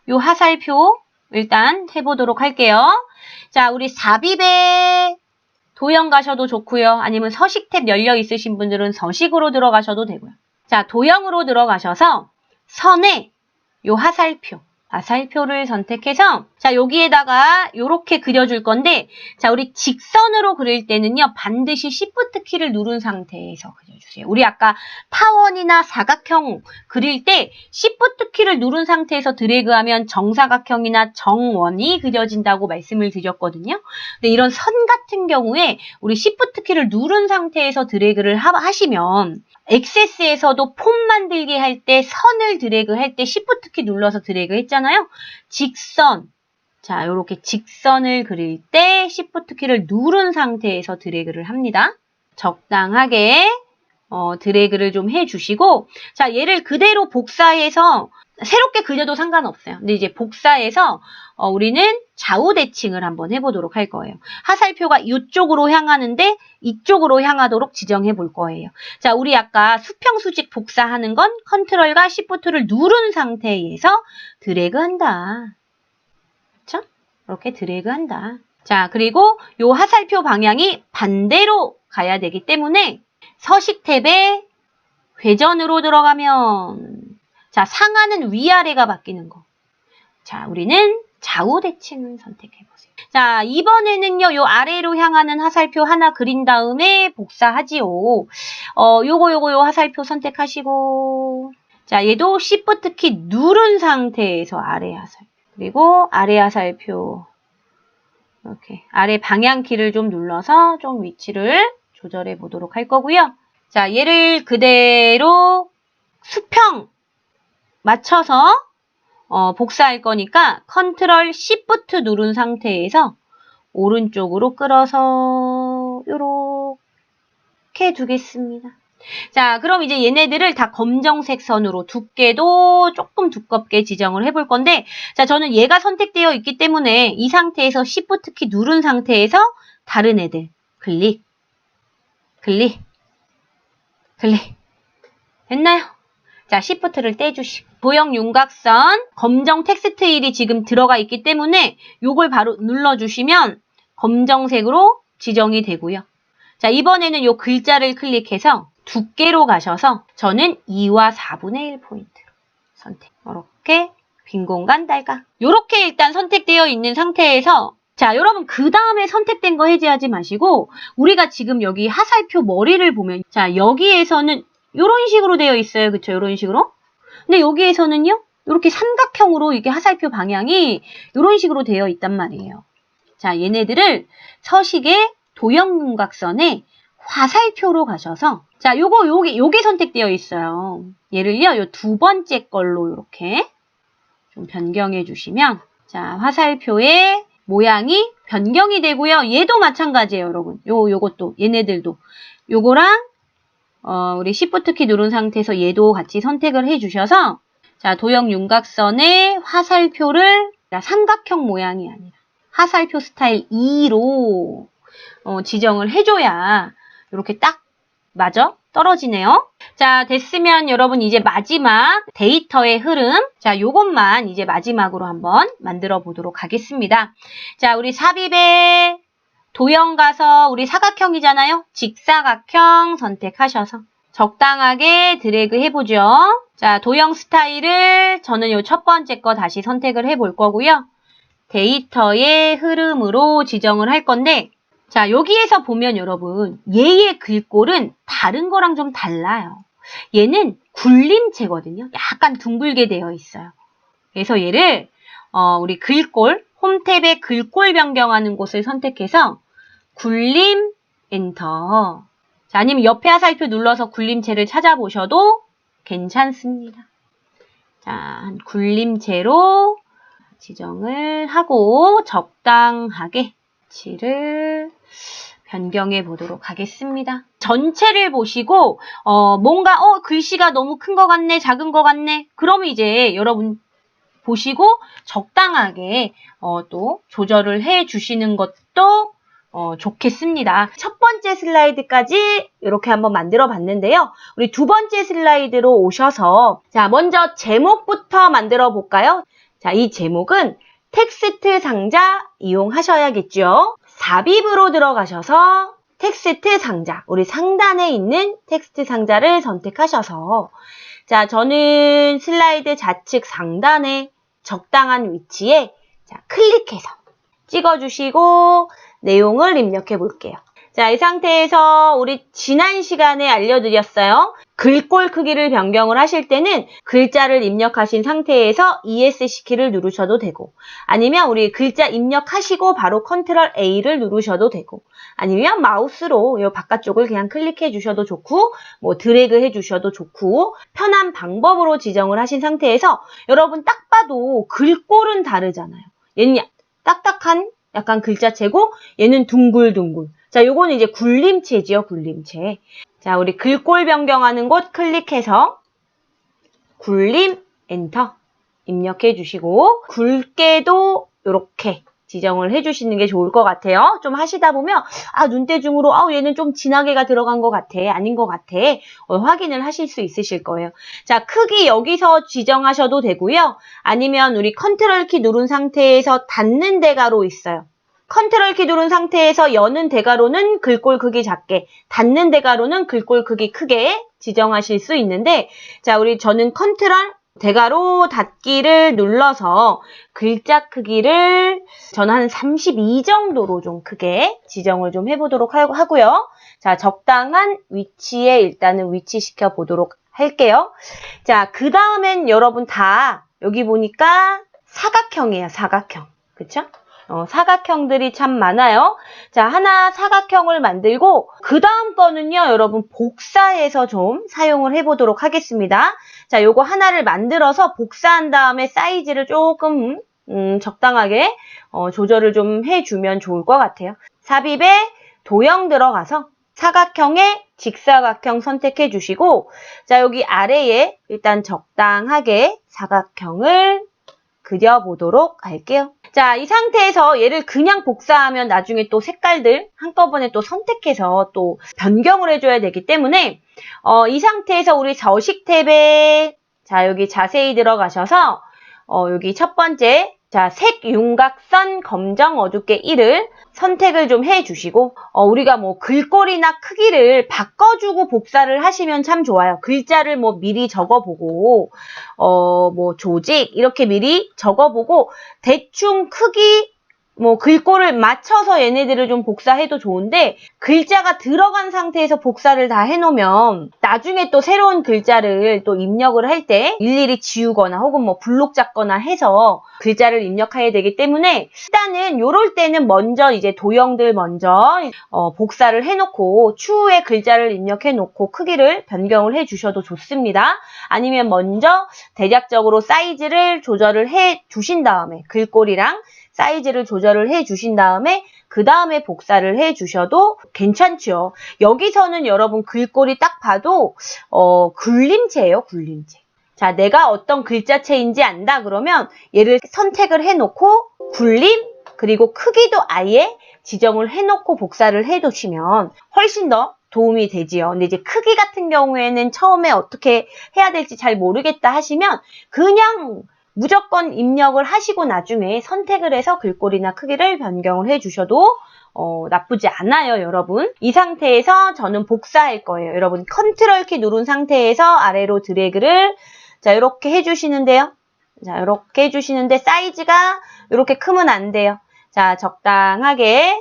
요 화살표 일단 해보도록 할게요. 자, 우리 삽입에 도형 가셔도 좋고요. 아니면 서식 탭 열려 있으신 분들은 서식으로 들어가셔도 되고요. 자, 도형으로 들어가셔서 선에 요 화살표를 선택해서 자, 여기에다가 요렇게 그려줄 건데 자, 우리 직선으로 그릴 때는요. 반드시 Shift 키를 누른 상태에서 그려주세요. 우리 아까 타원이나 사각형 그릴 때 Shift 키를 누른 상태에서 드래그하면 정사각형이나 정원이 그려진다고 말씀을 드렸거든요. 근데 이런 선 같은 경우에 우리 Shift 키를 누른 상태에서 드래그를 하시면 액세스에서도 폼 만들기 할 때 선을 드래그 할 때 Shift 키 눌러서 드래그 했잖아요. 직선. 자, 요렇게 직선을 그릴 때 Shift 키를 누른 상태에서 드래그를 합니다. 적당하게 드래그를 좀 해주시고 자, 얘를 그대로 복사해서 새롭게 그려도 상관없어요. 근데 이제 복사해서 우리는 좌우 대칭을 한번 해보도록 할 거예요. 화살표가 이쪽으로 향하는데 이쪽으로 향하도록 지정해 볼 거예요. 자, 우리 아까 수평 수직 복사하는 건 컨트롤과 Shift를 누른 상태에서 드래그한다. 그렇죠? 이렇게 드래그한다. 자, 그리고 요 화살표 방향이 반대로 가야 되기 때문에 서식 탭에 회전으로 들어가면 자, 상하는 위아래가 바뀌는 거. 자, 우리는 좌우 대칭을 선택해 보세요. 자, 이번에는요. 요 아래로 향하는 화살표 하나 그린 다음에 복사하지요. 요 화살표 선택하시고 자, 얘도 Shift 키 누른 상태에서 아래 화살표. 그리고 아래 화살표 이렇게 아래 방향키를 좀 눌러서 좀 위치를 조절해 보도록 할 거고요. 자, 얘를 그대로 수평 맞춰서 복사할 거니까 컨트롤 Shift 누른 상태에서 오른쪽으로 끌어서 요렇게 두겠습니다. 자, 그럼 이제 얘네들을 다 검정색 선으로 두께도 조금 두껍게 지정을 해볼 건데 자, 저는 얘가 선택되어 있기 때문에 이 상태에서 Shift 키 누른 상태에서 다른 애들 클릭 됐나요? 자, Shift를 떼주시고 도형 윤곽선 검정 텍스트 1이 지금 들어가 있기 때문에 요걸 바로 눌러주시면 검정색으로 지정이 되고요. 자, 이번에는 요 글자를 클릭해서 두께로 가셔서 저는 2와 4분의 1 포인트로 선택. 이렇게 빈 공간 딸깍. 요렇게 일단 선택되어 있는 상태에서 자, 여러분 그 다음에 선택된 거 해제하지 마시고 우리가 지금 여기 하살표 머리를 보면 자, 여기에서는 요런 식으로 되어 있어요. 그쵸? 요런 식으로. 근데 여기에서는요. 이렇게 삼각형으로 이게 하살표 방향이 요런 식으로 되어 있단 말이에요. 자, 얘네들을 서식의 도형윤곽선에 화살표로 가셔서 자, 요게 선택되어 있어요. 얘를요. 요 두 번째 걸로 이렇게 좀 변경해 주시면 자, 화살표의 모양이 변경이 되고요. 얘도 마찬가지예요, 여러분. 요것도 얘네들도 요거랑 우리 Shift 키 누른 상태에서 얘도 같이 선택을 해 주셔서 자, 도형 윤곽선의 화살표를 삼각형 모양이 아니라 화살표 스타일 2로 지정을 해줘야 이렇게 딱 맞아 떨어지네요. 자, 됐으면 여러분 이제 마지막 데이터의 흐름 자, 요것만 이제 마지막으로 한번 만들어 보도록 하겠습니다. 자, 우리 삽입에 도형 가서 우리 사각형이잖아요. 직사각형 선택하셔서 적당하게 드래그 해보죠. 자, 도형 스타일을 저는 요 첫 번째 거 다시 선택을 해볼 거고요. 데이터의 흐름으로 지정을 할 건데 자, 여기에서 보면 여러분 얘의 글꼴은 다른 거랑 좀 달라요. 얘는 굴림체거든요. 약간 둥글게 되어 있어요. 그래서 얘를 우리 글꼴, 홈탭에 글꼴 변경하는 곳을 선택해서 굴림 엔터. 자, 아니면 옆에 화살표 눌러서 굴림체를 찾아보셔도 괜찮습니다. 자, 굴림체로 지정을 하고 적당하게 위치를 변경해 보도록 하겠습니다. 전체를 보시고 뭔가 글씨가 너무 큰 것 같네, 작은 것 같네. 그러면 이제 여러분 보시고 적당하게 또 조절을 해 주시는 것도 좋겠습니다. 첫 번째 슬라이드까지 이렇게 한번 만들어 봤는데요. 우리 두 번째 슬라이드로 오셔서 자, 먼저 제목부터 만들어 볼까요? 자, 이 제목은 텍스트 상자 이용하셔야겠죠. 삽입으로 들어가셔서 텍스트 상자, 우리 상단에 있는 텍스트 상자를 선택하셔서 자, 저는 슬라이드 좌측 상단에 적당한 위치에 자, 클릭해서 찍어주시고 내용을 입력해 볼게요. 자, 이 상태에서 우리 지난 시간에 알려드렸어요. 글꼴 크기를 변경을 하실 때는 글자를 입력하신 상태에서 ESC 키를 누르셔도 되고 아니면 우리 글자 입력하시고 바로 컨트롤 A를 누르셔도 되고 아니면 마우스로 이 바깥쪽을 그냥 클릭해 주셔도 좋고 뭐 드래그 해 주셔도 좋고 편한 방법으로 지정을 하신 상태에서 여러분 딱 봐도 글꼴은 다르잖아요. 얘는 딱딱한 약간 글자체고 얘는 둥글둥글. 자, 요거는 이제 굴림체지요, 굴림체. 자, 우리 글꼴 변경하는 곳 클릭해서 굴림 엔터 입력해 주시고 굵게도 이렇게 지정을 해주시는 게 좋을 것 같아요. 좀 하시다 보면 눈대중으로 얘는 좀 진하게가 들어간 것 같아, 아닌 것 같아 확인을 하실 수 있으실 거예요. 자, 크기 여기서 지정하셔도 되고요. 아니면 우리 컨트롤 키 누른 상태에서 닫는 대괄호 있어요. 컨트롤 키 누른 상태에서 여는 대괄호는 글꼴 크기 작게, 닫는 대괄호는 글꼴 크기 크게 지정하실 수 있는데 자, 저는 컨트롤 대괄호 닫기를 눌러서 글자 크기를 저는 한 32 정도로 좀 크게 지정을 좀 해보도록 하고요. 자, 적당한 위치에 일단은 위치시켜 보도록 할게요. 자, 그 다음엔 여러분 다 여기 보니까 사각형이에요. 사각형. 그쵸? 사각형들이 참 많아요. 자, 하나 사각형을 만들고 그 다음 거는요, 여러분 복사해서 좀 사용을 해보도록 하겠습니다. 자, 요거 하나를 만들어서 복사한 다음에 사이즈를 조금 적당하게 조절을 좀 해주면 좋을 것 같아요. 삽입에 도형 들어가서 사각형에 직사각형 선택해 주시고 자, 여기 아래에 일단 적당하게 사각형을 그려보도록 할게요. 자, 이 상태에서 얘를 그냥 복사하면 나중에 또 색깔들 한꺼번에 또 선택해서 또 변경을 해줘야 되기 때문에 이 상태에서 우리 서식 탭에 자, 여기 자세히 들어가셔서 여기 첫 번째 자, 색 윤곽선 검정 어둡게 1을 선택을 좀 해주시고 우리가 뭐 글꼴이나 크기를 바꿔주고 복사를 하시면 참 좋아요. 글자를 뭐 미리 적어보고 뭐 조직 이렇게 미리 적어보고 대충 크기 뭐 글꼴을 맞춰서 얘네들을 좀 복사해도 좋은데 글자가 들어간 상태에서 복사를 다 해놓으면 나중에 또 새로운 글자를 또 입력을 할 때 일일이 지우거나 혹은 뭐 블록 잡거나 해서 글자를 입력해야 되기 때문에 일단은 요럴 때는 먼저 이제 도형들 먼저 복사를 해놓고 추후에 글자를 입력해놓고 크기를 변경을 해주셔도 좋습니다. 아니면 먼저 대략적으로 사이즈를 조절을 해 주신 다음에 글꼴이랑 사이즈를 조절을 해주신 다음에 그 다음에 복사를 해주셔도 괜찮죠. 여기서는 여러분 글꼴이 딱 봐도 굴림체예요. 굴림체. 자, 내가 어떤 글자체인지 안다 그러면 얘를 선택을 해놓고 굴림 그리고 크기도 아예 지정을 해놓고 복사를 해두시면 훨씬 더 도움이 되지요. 근데 이제 크기 같은 경우에는 처음에 어떻게 해야 될지 잘 모르겠다 하시면 그냥 무조건 입력을 하시고 나중에 선택을 해서 글꼴이나 크기를 변경을 해주셔도 나쁘지 않아요, 여러분. 이 상태에서 저는 복사할 거예요. 여러분 컨트롤 키 누른 상태에서 아래로 드래그를 자 이렇게 해주시는데요. 자 이렇게 해주시는데 사이즈가 이렇게 크면 안 돼요. 자 적당하게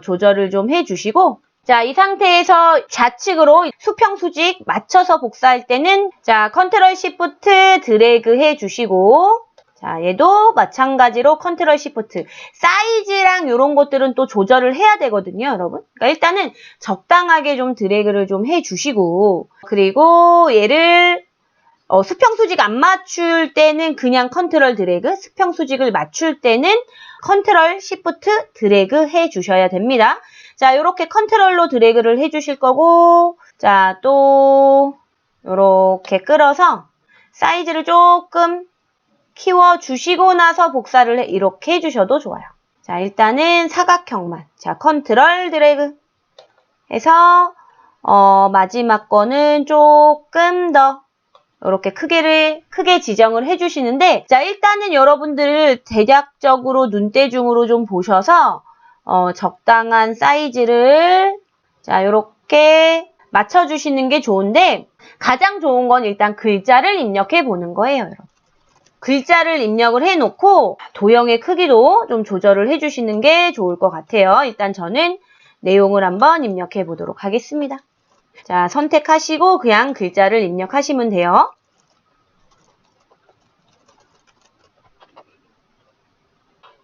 조절을 좀 해주시고 자, 이 상태에서 좌측으로 수평 수직 맞춰서 복사할 때는 자, 컨트롤 시프트 드래그 해주시고 자, 얘도 마찬가지로 컨트롤 시프트 사이즈랑 이런 것들은 또 조절을 해야 되거든요, 여러분. 그러니까 일단은 적당하게 좀 드래그를 좀 해주시고 그리고 얘를 수평 수직 안 맞출 때는 그냥 컨트롤 드래그, 수평 수직을 맞출 때는 컨트롤 시프트 드래그 해주셔야 됩니다. 자, 요렇게 컨트롤로 드래그를 해주실 거고, 자, 또, 요렇게 끌어서 사이즈를 조금 키워주시고 나서 복사를 이렇게 해주셔도 좋아요. 자, 일단은 사각형만. 자, 컨트롤 드래그 해서, 마지막 거는 조금 더, 이렇게 크게 지정을 해주시는데, 자, 일단은 여러분들 대략적으로 눈대중으로 좀 보셔서, 적당한 사이즈를 자 이렇게 맞춰주시는 게 좋은데 가장 좋은 건 일단 글자를 입력해 보는 거예요. 여러분. 글자를 입력을 해놓고 도형의 크기도 좀 조절을 해주시는 게 좋을 것 같아요. 일단 저는 내용을 한번 입력해 보도록 하겠습니다. 자 선택하시고 그냥 글자를 입력하시면 돼요.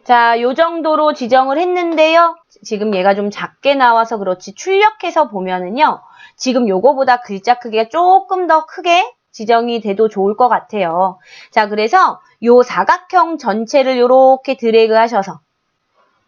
자, 요 정도로 지정을 했는데요. 지금 얘가 좀 작게 나와서 그렇지 출력해서 보면은요. 지금 요거보다 글자 크기가 조금 더 크게 지정이 돼도 좋을 것 같아요. 자, 그래서 요 사각형 전체를 요렇게 드래그 하셔서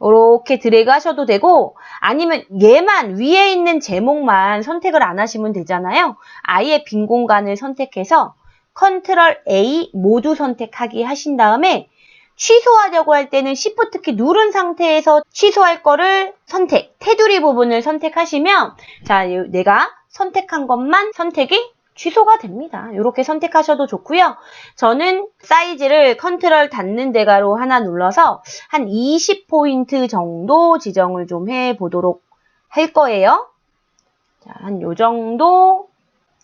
요렇게 드래그 하셔도 되고 아니면 얘만 위에 있는 제목만 선택을 안 하시면 되잖아요. 아예 빈 공간을 선택해서 컨트롤 A 모두 선택하기 하신 다음에 취소하려고 할 때는 Shift 키 누른 상태에서 취소할 거를 선택, 테두리 부분을 선택하시면 자, 내가 선택한 것만 선택이 취소가 됩니다. 이렇게 선택하셔도 좋고요. 저는 사이즈를 컨트롤 닫는 데가로 하나 눌러서 한 20포인트 정도 지정을 좀 해보도록 할 거예요. 자, 한 요 정도.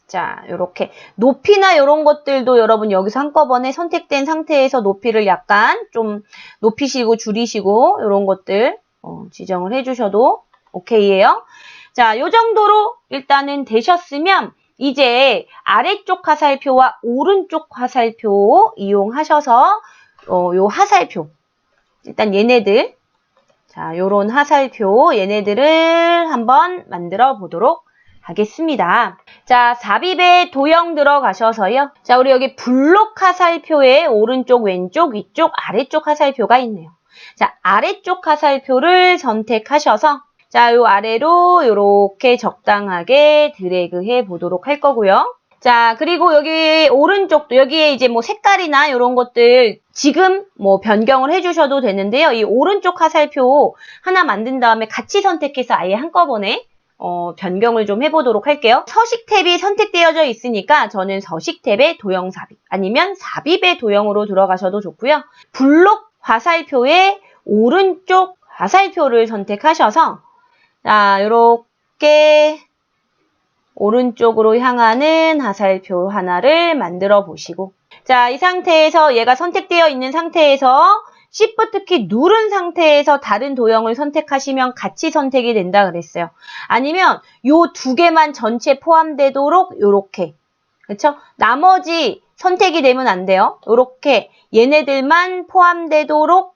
자, 요렇게 높이나 이런 것들도 여러분 여기서 한꺼번에 선택된 상태에서 높이를 약간 좀 높이시고 줄이시고 이런 것들 지정을 해주셔도 오케이예요. 자, 요 정도로 일단은 되셨으면 이제 아래쪽 화살표와 오른쪽 화살표 이용하셔서 요 화살표 일단 얘네들 자, 요런 화살표 얘네들을 한번 만들어 보도록 하겠습니다. 자, 삽입에 도형 들어가셔서요. 자, 우리 여기 블록 화살표에 오른쪽, 왼쪽, 위쪽, 아래쪽 화살표가 있네요. 자, 아래쪽 화살표를 선택하셔서 자, 요 아래로 요렇게 적당하게 드래그 해 보도록 할 거고요. 자, 그리고 여기 오른쪽도 여기에 이제 뭐 색깔이나 이런 것들 지금 뭐 변경을 해주셔도 되는데요. 이 오른쪽 화살표 하나 만든 다음에 같이 선택해서 아예 한꺼번에 변경을 좀 해보도록 할게요. 서식 탭이 선택되어져 있으니까 저는 서식 탭에 도형 삽입 아니면 삽입의 도형으로 들어가셔도 좋고요. 블록 화살표의 오른쪽 화살표를 선택하셔서 자, 요렇게 오른쪽으로 향하는 화살표 하나를 만들어 보시고 자, 이 상태에서 얘가 선택되어 있는 상태에서 Shift 키 누른 상태에서 다른 도형을 선택하시면 같이 선택이 된다 그랬어요. 아니면 요 두 개만 전체 포함되도록 요렇게 그렇죠? 나머지 선택이 되면 안 돼요. 요렇게 얘네들만 포함되도록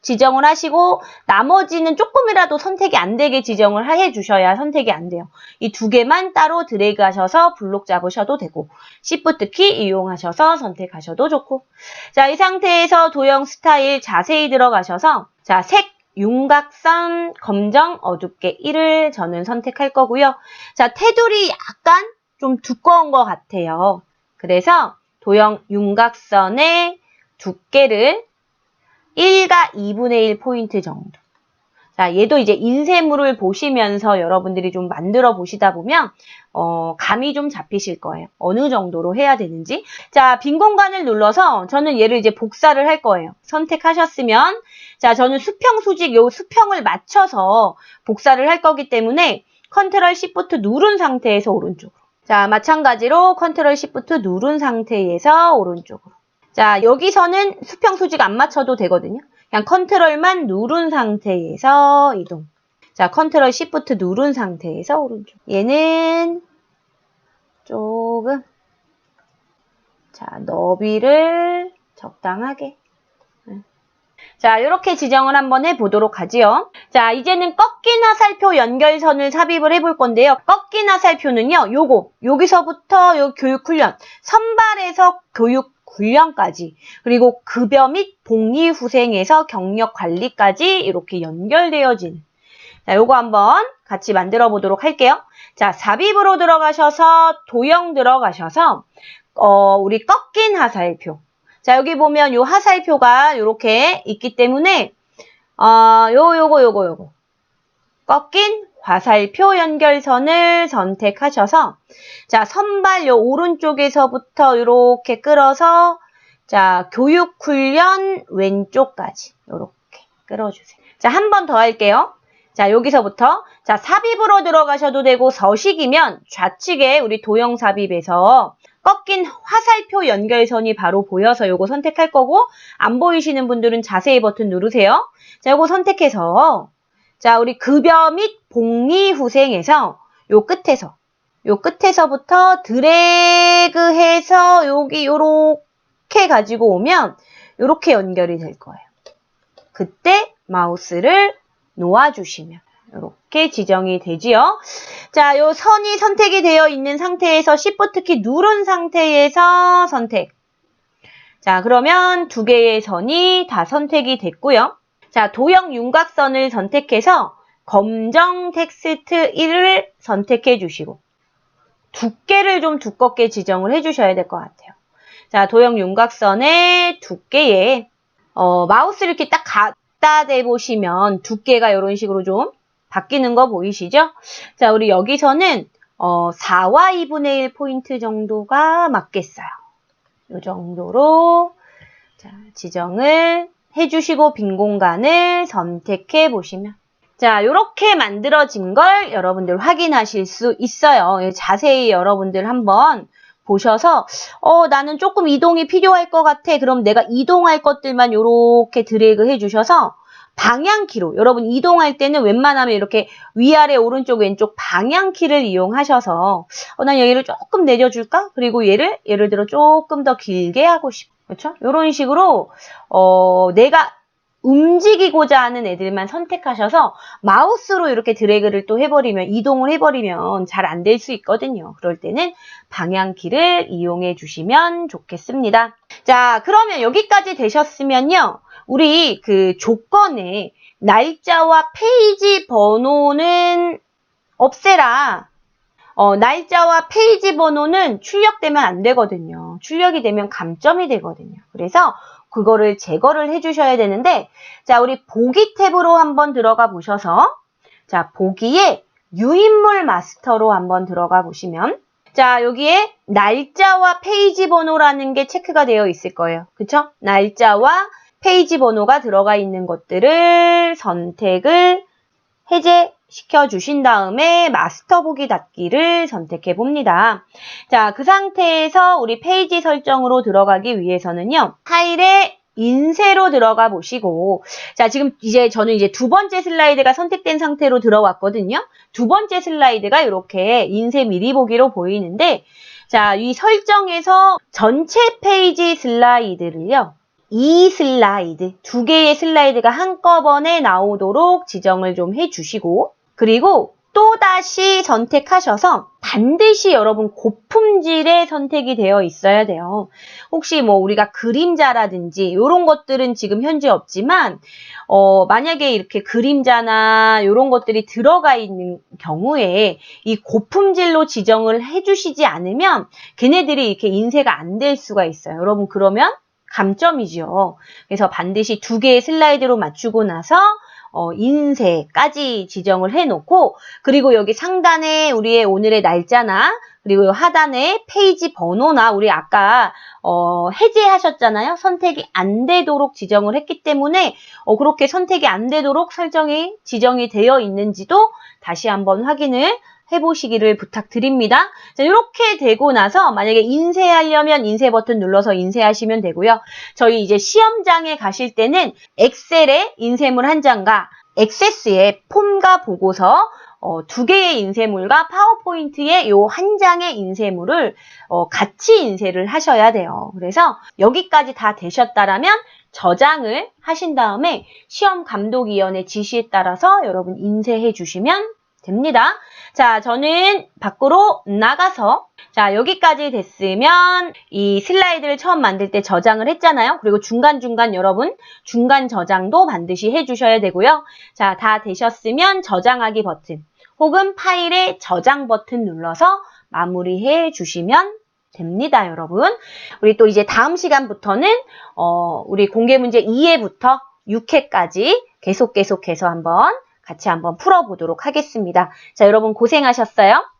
지정을 하시고 나머지는 조금이라도 선택이 안 되게 지정을 해주셔야 선택이 안 돼요. 이 두 개만 따로 드래그 하셔서 블록 잡으셔도 되고 Shift 키 이용하셔서 선택하셔도 좋고 자, 이 상태에서 도형 스타일 자세히 들어가셔서 자, 색, 윤곽선, 검정, 어둡게 1을 저는 선택할 거고요. 자, 테두리 약간 좀 두꺼운 것 같아요. 그래서 도형 윤곽선의 두께를 1과 2분의 1 포인트 정도. 자, 얘도 이제 인쇄물을 보시면서 여러분들이 좀 만들어 보시다 보면 감이 좀 잡히실 거예요. 어느 정도로 해야 되는지. 자, 빈 공간을 눌러서 저는 얘를 이제 복사를 할 거예요. 선택하셨으면 자, 저는 수평 수직 요 수평을 맞춰서 복사를 할 거기 때문에 컨트롤 시프트 누른 상태에서 오른쪽으로. 자, 마찬가지로 컨트롤 시프트 누른 상태에서 오른쪽으로. 자, 여기서는 수평 수직 안 맞춰도 되거든요. 그냥 컨트롤만 누른 상태에서 이동. 자, 컨트롤 시프트 누른 상태에서 오른쪽. 얘는 조금 자, 너비를 적당하게. 자, 이렇게 지정을 한번 해보도록 하지요. 자, 이제는 꺾인 화살표 연결선을 삽입을 해볼 건데요. 꺾인 화살표는요, 여기서부터 요 교육훈련, 선발에서 교육훈련까지, 그리고 급여 및 복리후생에서 경력관리까지 이렇게 연결되어진. 자, 요거 한번 같이 만들어 보도록 할게요. 자, 삽입으로 들어가셔서 도형 들어가셔서, 우리 꺾인 화살표. 자, 여기 보면 요 화살표가 이렇게 있기 때문에, 요거. 꺾인 화살표 연결선을 선택하셔서, 자, 선발 요 오른쪽에서부터 이렇게 끌어서, 자, 교육훈련 왼쪽까지 이렇게 끌어주세요. 자, 한 번 더 할게요. 자, 여기서부터, 자, 삽입으로 들어가셔도 되고, 서식이면 좌측에 우리 도형 삽입에서, 꺾인 화살표 연결선이 바로 보여서 요거 선택할 거고 안 보이시는 분들은 자세히 버튼 누르세요. 자, 요거 선택해서 자, 우리 급여 및 복리후생에서 요 끝에서부터 드래그해서 여기 요렇게 가지고 오면 요렇게 연결이 될 거예요. 그때 마우스를 놓아주시면 이렇게 지정이 되지요. 자, 요 선이 선택이 되어 있는 상태에서 Shift 키 누른 상태에서 선택. 자, 그러면 두 개의 선이 다 선택이 됐고요. 자, 도형 윤곽선을 선택해서 검정 텍스트 1을 선택해 주시고 두께를 좀 두껍게 지정을 해 주셔야 될 것 같아요. 자, 도형 윤곽선의 두께에 마우스를 이렇게 딱 갖다 대보시면 두께가 이런 식으로 좀 바뀌는 거 보이시죠? 자, 우리 여기서는 4와 2분의 1 포인트 정도가 맞겠어요. 이 정도로 자, 지정을 해주시고 빈 공간을 선택해 보시면 자, 이렇게 만들어진 걸 여러분들 확인하실 수 있어요. 자세히 여러분들 한번 보셔서 나는 조금 이동이 필요할 것 같아. 그럼 내가 이동할 것들만 이렇게 드래그 해주셔서 방향키로 여러분 이동할 때는 웬만하면 이렇게 위아래 오른쪽 왼쪽 방향키를 이용하셔서 난 여기를 조금 내려줄까? 그리고 얘를 예를 들어 조금 더 길게 하고 싶어. 그렇죠? 이런 식으로 내가 움직이고자 하는 애들만 선택하셔서 마우스로 이렇게 드래그를 또 해버리면 이동을 해버리면 잘 안 될 수 있거든요. 그럴 때는 방향키를 이용해 주시면 좋겠습니다. 자, 그러면 여기까지 되셨으면요. 우리 그 조건에 날짜와 페이지 번호는 없애라. 날짜와 페이지 번호는 출력되면 안 되거든요. 출력이 되면 감점이 되거든요. 그래서 그거를 제거를 해주셔야 되는데, 자, 우리 보기 탭으로 한번 들어가 보셔서, 자, 보기에 유인물 마스터로 한번 들어가 보시면, 자, 여기에 날짜와 페이지 번호라는 게 체크가 되어 있을 거예요. 그쵸? 날짜와 페이지 번호가 들어가 있는 것들을 선택을 해제시켜 주신 다음에 마스터 보기 닫기를 선택해 봅니다. 자, 그 상태에서 우리 페이지 설정으로 들어가기 위해서는요. 파일에 인쇄로 들어가 보시고, 자, 지금 저는 이제 두 번째 슬라이드가 선택된 상태로 들어왔거든요. 두 번째 슬라이드가 이렇게 인쇄 미리 보기로 보이는데, 자, 이 설정에서 전체 페이지 슬라이드를요. 2슬라이드, 두 개의 슬라이드가 한꺼번에 나오도록 지정을 좀 해주시고, 그리고 또다시 선택하셔서 반드시 여러분 고품질의 선택이 되어 있어야 돼요. 혹시 뭐 우리가 그림자라든지 이런 것들은 지금 현재 없지만 만약에 이렇게 그림자나 이런 것들이 들어가 있는 경우에 이 고품질로 지정을 해주시지 않으면 걔네들이 이렇게 인쇄가 안 될 수가 있어요. 여러분 그러면 감점이죠. 그래서 반드시 두 개의 슬라이드로 맞추고 나서 인쇄까지 지정을 해놓고, 그리고 여기 상단에 우리의 오늘의 날짜나 그리고 하단에 페이지 번호나 우리 아까 해제하셨잖아요. 선택이 안 되도록 지정을 했기 때문에 그렇게 선택이 안 되도록 지정이 되어 있는지도 다시 한번 확인을 해보시기를 부탁드립니다. 자, 이렇게 되고 나서 만약에 인쇄하려면 인쇄 버튼 눌러서 인쇄하시면 되고요. 저희 이제 시험장에 가실 때는 엑셀에 인쇄물 한 장과 액세스에 폼과 보고서 두 개의 인쇄물과 파워포인트에 요 한 장의 인쇄물을 같이 인쇄를 하셔야 돼요. 그래서 여기까지 다 되셨다라면 저장을 하신 다음에 시험감독위원회 지시에 따라서 여러분 인쇄해 주시면 됩니다. 자, 저는 밖으로 나가서, 자, 여기까지 됐으면 이 슬라이드를 처음 만들 때 저장을 했잖아요. 그리고 중간중간 여러분 중간 저장도 반드시 해주셔야 되고요. 자, 다 되셨으면 저장하기 버튼 혹은 파일의 저장 버튼 눌러서 마무리해 주시면 됩니다, 여러분. 우리 또 이제 다음 시간부터는 우리 공개문제 2회부터 6회까지 계속해서 같이 한번 풀어보도록 하겠습니다. 자, 여러분 고생하셨어요.